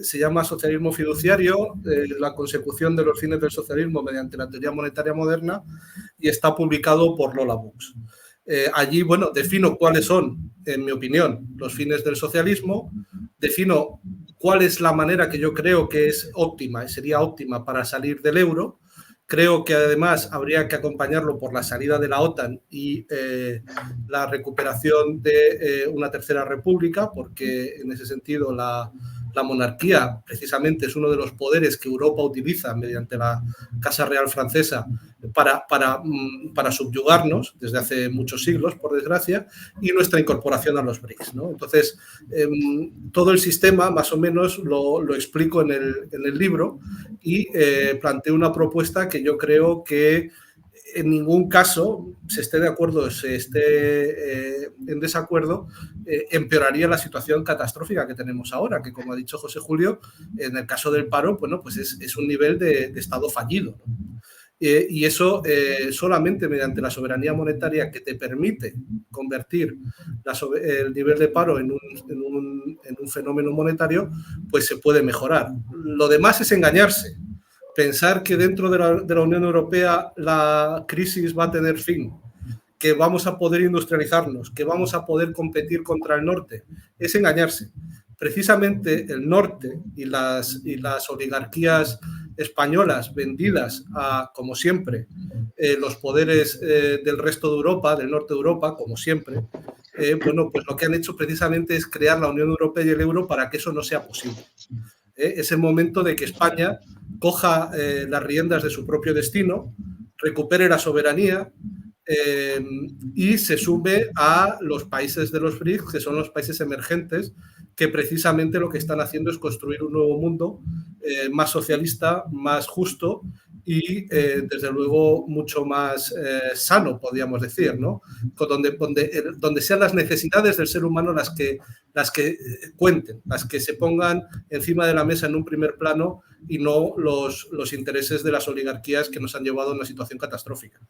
Speaker 4: Se llama Socialismo Fiduciario, la consecución de los fines del socialismo mediante la teoría monetaria moderna, y está publicado por Lola Books. Allí, bueno, defino cuáles son, en mi opinión, los fines del socialismo, defino cuál es la manera que yo creo que es óptima y sería óptima para salir del euro. Creo que además habría que acompañarlo por la salida de la OTAN y la recuperación de una tercera república, porque en ese sentido la monarquía precisamente es uno de los poderes que Europa utiliza mediante la Casa Real Francesa para subyugarnos desde hace muchos siglos, por desgracia, y nuestra incorporación a los BRICS, ¿no? Entonces, todo el sistema más o menos lo explico en el libro y planteo una propuesta que yo creo que en ningún caso, se esté de acuerdo o se esté en desacuerdo, empeoraría la situación catastrófica que tenemos ahora, que, como ha dicho José Julio, en el caso del paro, bueno, pues es un nivel de Estado fallido, ¿no? Y eso solamente mediante la soberanía monetaria que te permite convertir el nivel de paro en un fenómeno monetario, pues se puede mejorar. Lo demás es engañarse. Pensar que dentro de la Unión Europea la crisis va a tener fin, que vamos a poder industrializarnos, que vamos a poder competir contra el norte, es engañarse. Precisamente el norte y las oligarquías españolas vendidas a, como siempre, los poderes del resto de Europa, del norte de Europa, como siempre, bueno, pues lo que han hecho precisamente es crear la Unión Europea y el euro para que eso no sea posible. Es el momento de que España coja las riendas de su propio destino, recupere la soberanía y se sume a los países de los BRICS, que son los países emergentes, que precisamente lo que están haciendo es construir un nuevo mundo más socialista, más justo y, desde luego, mucho más sano, podríamos decir, ¿no? Donde sean las necesidades del ser humano las que cuenten, las que se pongan encima de la mesa en un primer plano y no los intereses de las oligarquías que nos han llevado a una situación catastrófica.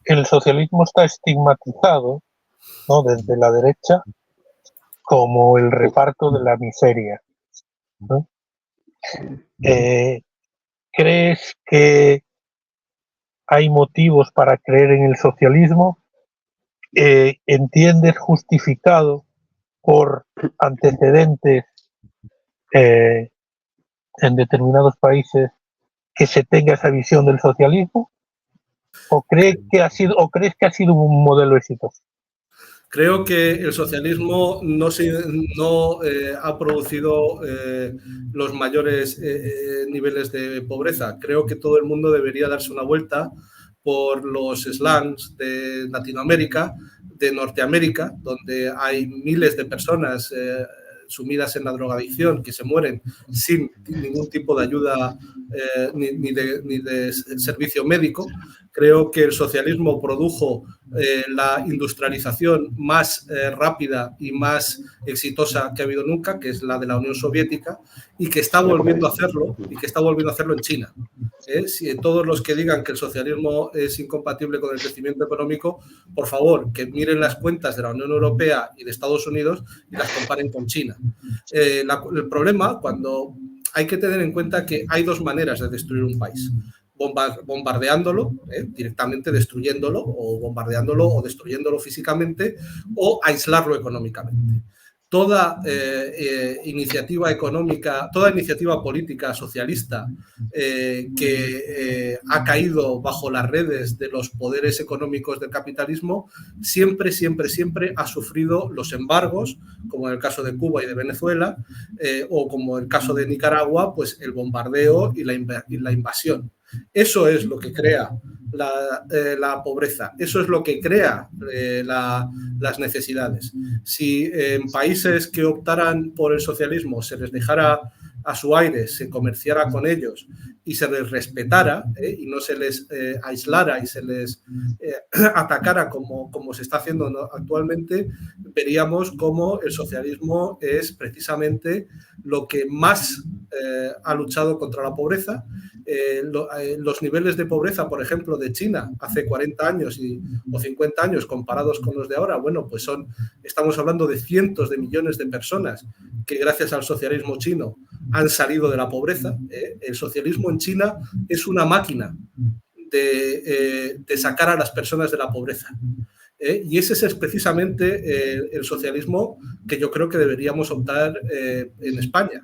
Speaker 1: El socialismo está estigmatizado, ¿no?, desde la derecha como el reparto de la miseria, ¿no? ¿Crees que hay motivos para creer en el socialismo? ¿Entiendes justificado por antecedentes en determinados países que se tenga esa visión del socialismo? ¿O crees que ha sido un modelo exitoso?
Speaker 4: Creo que el socialismo no ha producido los mayores niveles de pobreza. Creo que todo el mundo debería darse una vuelta por los slums de Latinoamérica, de Norteamérica, donde hay miles de personas sumidas en la drogadicción, que se mueren sin ningún tipo de ayuda ni de servicio médico. Creo que el socialismo produjo la industrialización más rápida y más exitosa que ha habido nunca, que es la de la Unión Soviética, y que está volviendo a hacerlo, en China. Si todos los que digan que el socialismo es incompatible con el crecimiento económico, por favor, que miren las cuentas de la Unión Europea y de Estados Unidos y las comparen con China. El problema, cuando hay que tener en cuenta que hay dos maneras de destruir un país: bombardeándolo, directamente destruyéndolo, o bombardeándolo o destruyéndolo físicamente, o aislarlo económicamente. Toda iniciativa económica, toda iniciativa política socialista que ha caído bajo las redes de los poderes económicos del capitalismo siempre ha sufrido los embargos, como en el caso de Cuba y de Venezuela, o como en el caso de Nicaragua, pues el bombardeo y la invasión. Eso es lo que crea la pobreza, eso es lo que crea las necesidades. Si en países que optaran por el socialismo se les dejara a su aire, se comerciara con ellos y se les respetara y no se les aislara y se les atacara como se está haciendo actualmente, veríamos cómo el socialismo es precisamente lo que más ha luchado contra la pobreza. Los niveles de pobreza, por ejemplo, de China hace 40 años o 50 años comparados con los de ahora, bueno, pues estamos hablando de cientos de millones de personas que gracias al socialismo chino han salido de la pobreza. El socialismo en China es una máquina de sacar a las personas de la pobreza. Y ese es precisamente el socialismo que yo creo que deberíamos optar en España.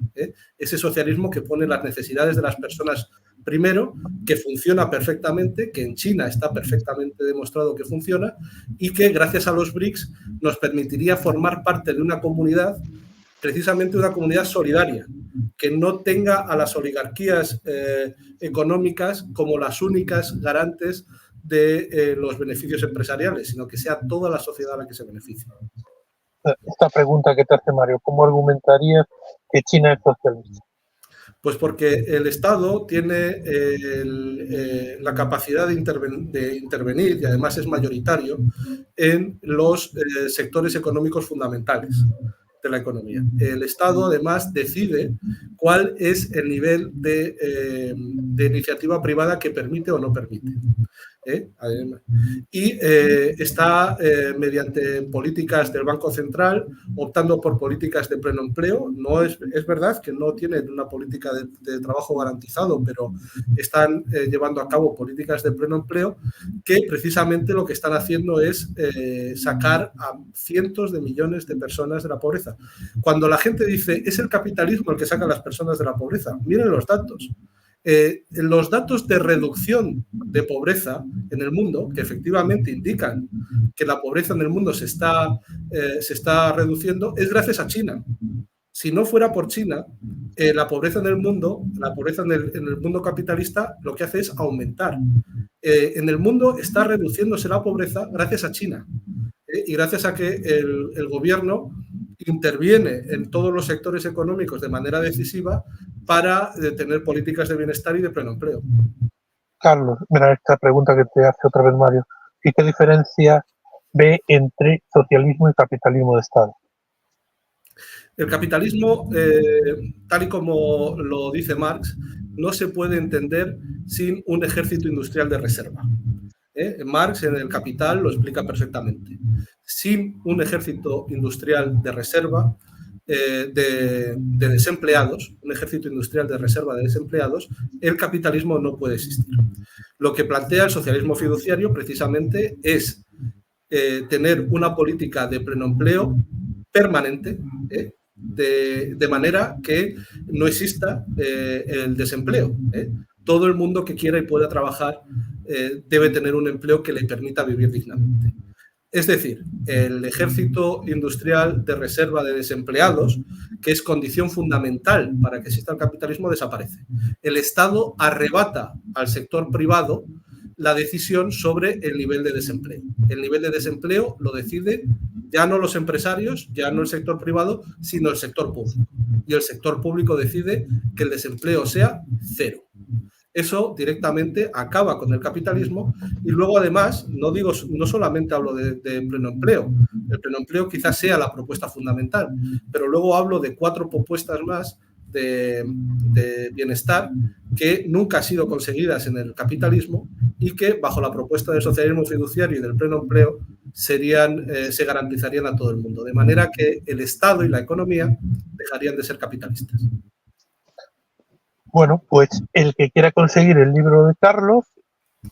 Speaker 4: Ese socialismo que pone las necesidades de las personas primero, que funciona perfectamente, que en China está perfectamente demostrado que funciona y que gracias a los BRICS nos permitiría formar parte de una comunidad, precisamente una comunidad solidaria, que no tenga a las oligarquías económicas como las únicas garantes de los beneficios empresariales, sino que sea toda la sociedad la que se beneficie.
Speaker 1: Esta pregunta que te hace Mario, ¿cómo argumentarías que China es socialista?
Speaker 4: Pues porque el Estado tiene la capacidad de intervenir, y además es mayoritario, en los sectores económicos fundamentales de la economía. El Estado, además, decide cuál es el nivel de iniciativa privada que permite o no permite. Y está mediante políticas del Banco Central optando por políticas de pleno empleo. No es verdad que no tienen una política de trabajo garantizado, pero están llevando a cabo políticas de pleno empleo que precisamente lo que están haciendo es sacar a cientos de millones de personas de la pobreza. Cuando la gente dice es el capitalismo el que saca a las personas de la pobreza, miren los datos. Los datos de reducción de pobreza en el mundo, que efectivamente indican que la pobreza en el mundo se está reduciendo, es gracias a China. Si no fuera por China, la pobreza en el mundo, en el mundo capitalista, lo que hace es aumentar. En el mundo está reduciéndose la pobreza gracias a China. Y gracias a que el gobierno interviene en todos los sectores económicos de manera decisiva para tener políticas de bienestar y de pleno empleo.
Speaker 1: Carlos, mira esta pregunta que te hace otra vez Mario. ¿Y qué diferencia ve entre socialismo y capitalismo de Estado?
Speaker 4: El capitalismo, tal y como lo dice Marx, no se puede entender sin un ejército industrial de reserva. Marx en El Capital lo explica perfectamente. Sin un ejército industrial de reserva, de desempleados, un ejército industrial de reserva de desempleados, el capitalismo no puede existir. Lo que plantea el socialismo fiduciario precisamente es tener una política de pleno empleo permanente, de manera que no exista el desempleo. Todo el mundo que quiera y pueda trabajar debe tener un empleo que le permita vivir dignamente. Es decir, el ejército industrial de reserva de desempleados, que es condición fundamental para que exista el capitalismo, desaparece. El Estado arrebata al sector privado la decisión sobre el nivel de desempleo. El nivel de desempleo lo decide Ya no los empresarios, ya no el sector privado, sino el sector público. Y el sector público decide que el desempleo sea cero. Eso directamente acaba con el capitalismo y luego además, no solamente hablo de pleno empleo, el pleno empleo quizás sea la propuesta fundamental, pero luego hablo de 4 propuestas más de bienestar que nunca han sido conseguidas en el capitalismo y que bajo la propuesta del socialismo fiduciario y del pleno empleo se garantizarían a todo el mundo, de manera que el Estado y la economía dejarían de ser capitalistas.
Speaker 1: Bueno, pues el que quiera conseguir el libro de Carlos,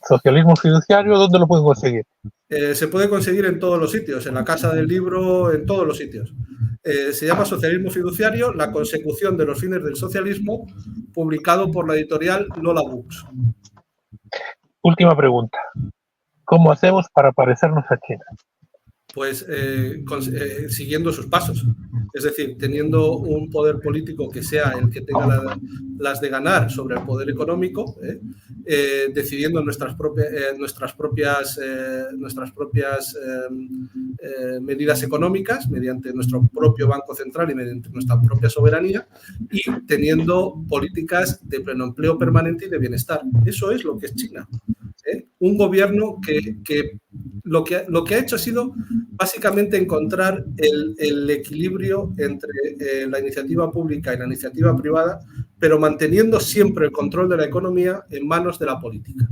Speaker 1: Socialismo Fiduciario, ¿dónde lo pueden conseguir?
Speaker 4: Se puede conseguir en todos los sitios, en la Casa del Libro, en todos los sitios. Se llama Socialismo Fiduciario, la consecución de los fines del socialismo, publicado por la editorial Lola Books.
Speaker 1: Última pregunta. ¿Cómo hacemos para parecernos a China?
Speaker 4: Pues siguiendo sus pasos. Es decir, teniendo un poder político que sea el que tenga las de ganar sobre el poder económico, decidiendo nuestras propias medidas económicas mediante nuestro propio Banco Central y mediante nuestra propia soberanía y teniendo políticas de pleno empleo permanente y de bienestar. Eso es lo que es China. Un gobierno que lo que ha hecho ha sido básicamente encontrar el equilibrio entre la iniciativa pública y la iniciativa privada, pero manteniendo siempre el control de la economía en manos de la política.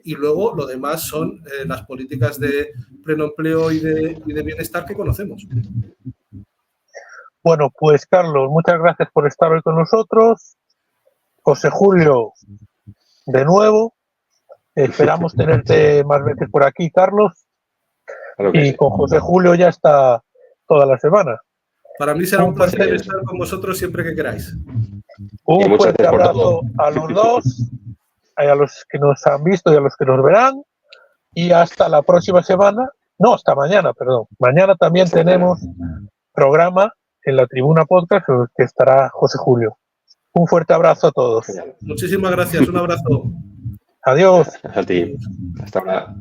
Speaker 4: Y luego lo demás son las políticas de pleno empleo y de bienestar que conocemos.
Speaker 1: Bueno, pues Carlos, muchas gracias por estar hoy con nosotros. José Julio, de nuevo. Esperamos tenerte más veces por aquí, Carlos. Claro y sí. Con José Julio ya está toda la semana.
Speaker 4: Para mí será un placer estar con vosotros siempre que queráis.
Speaker 1: Un fuerte abrazo a los dos, a los que nos han visto y a los que nos verán. Y hasta la próxima semana. No, hasta mañana, perdón. Mañana también tenemos programa en la Tribuna Podcast en el que estará José Julio. Un fuerte abrazo a todos.
Speaker 4: Muchísimas gracias. Un abrazo.
Speaker 1: Adiós.
Speaker 3: A ti. Hasta ahora.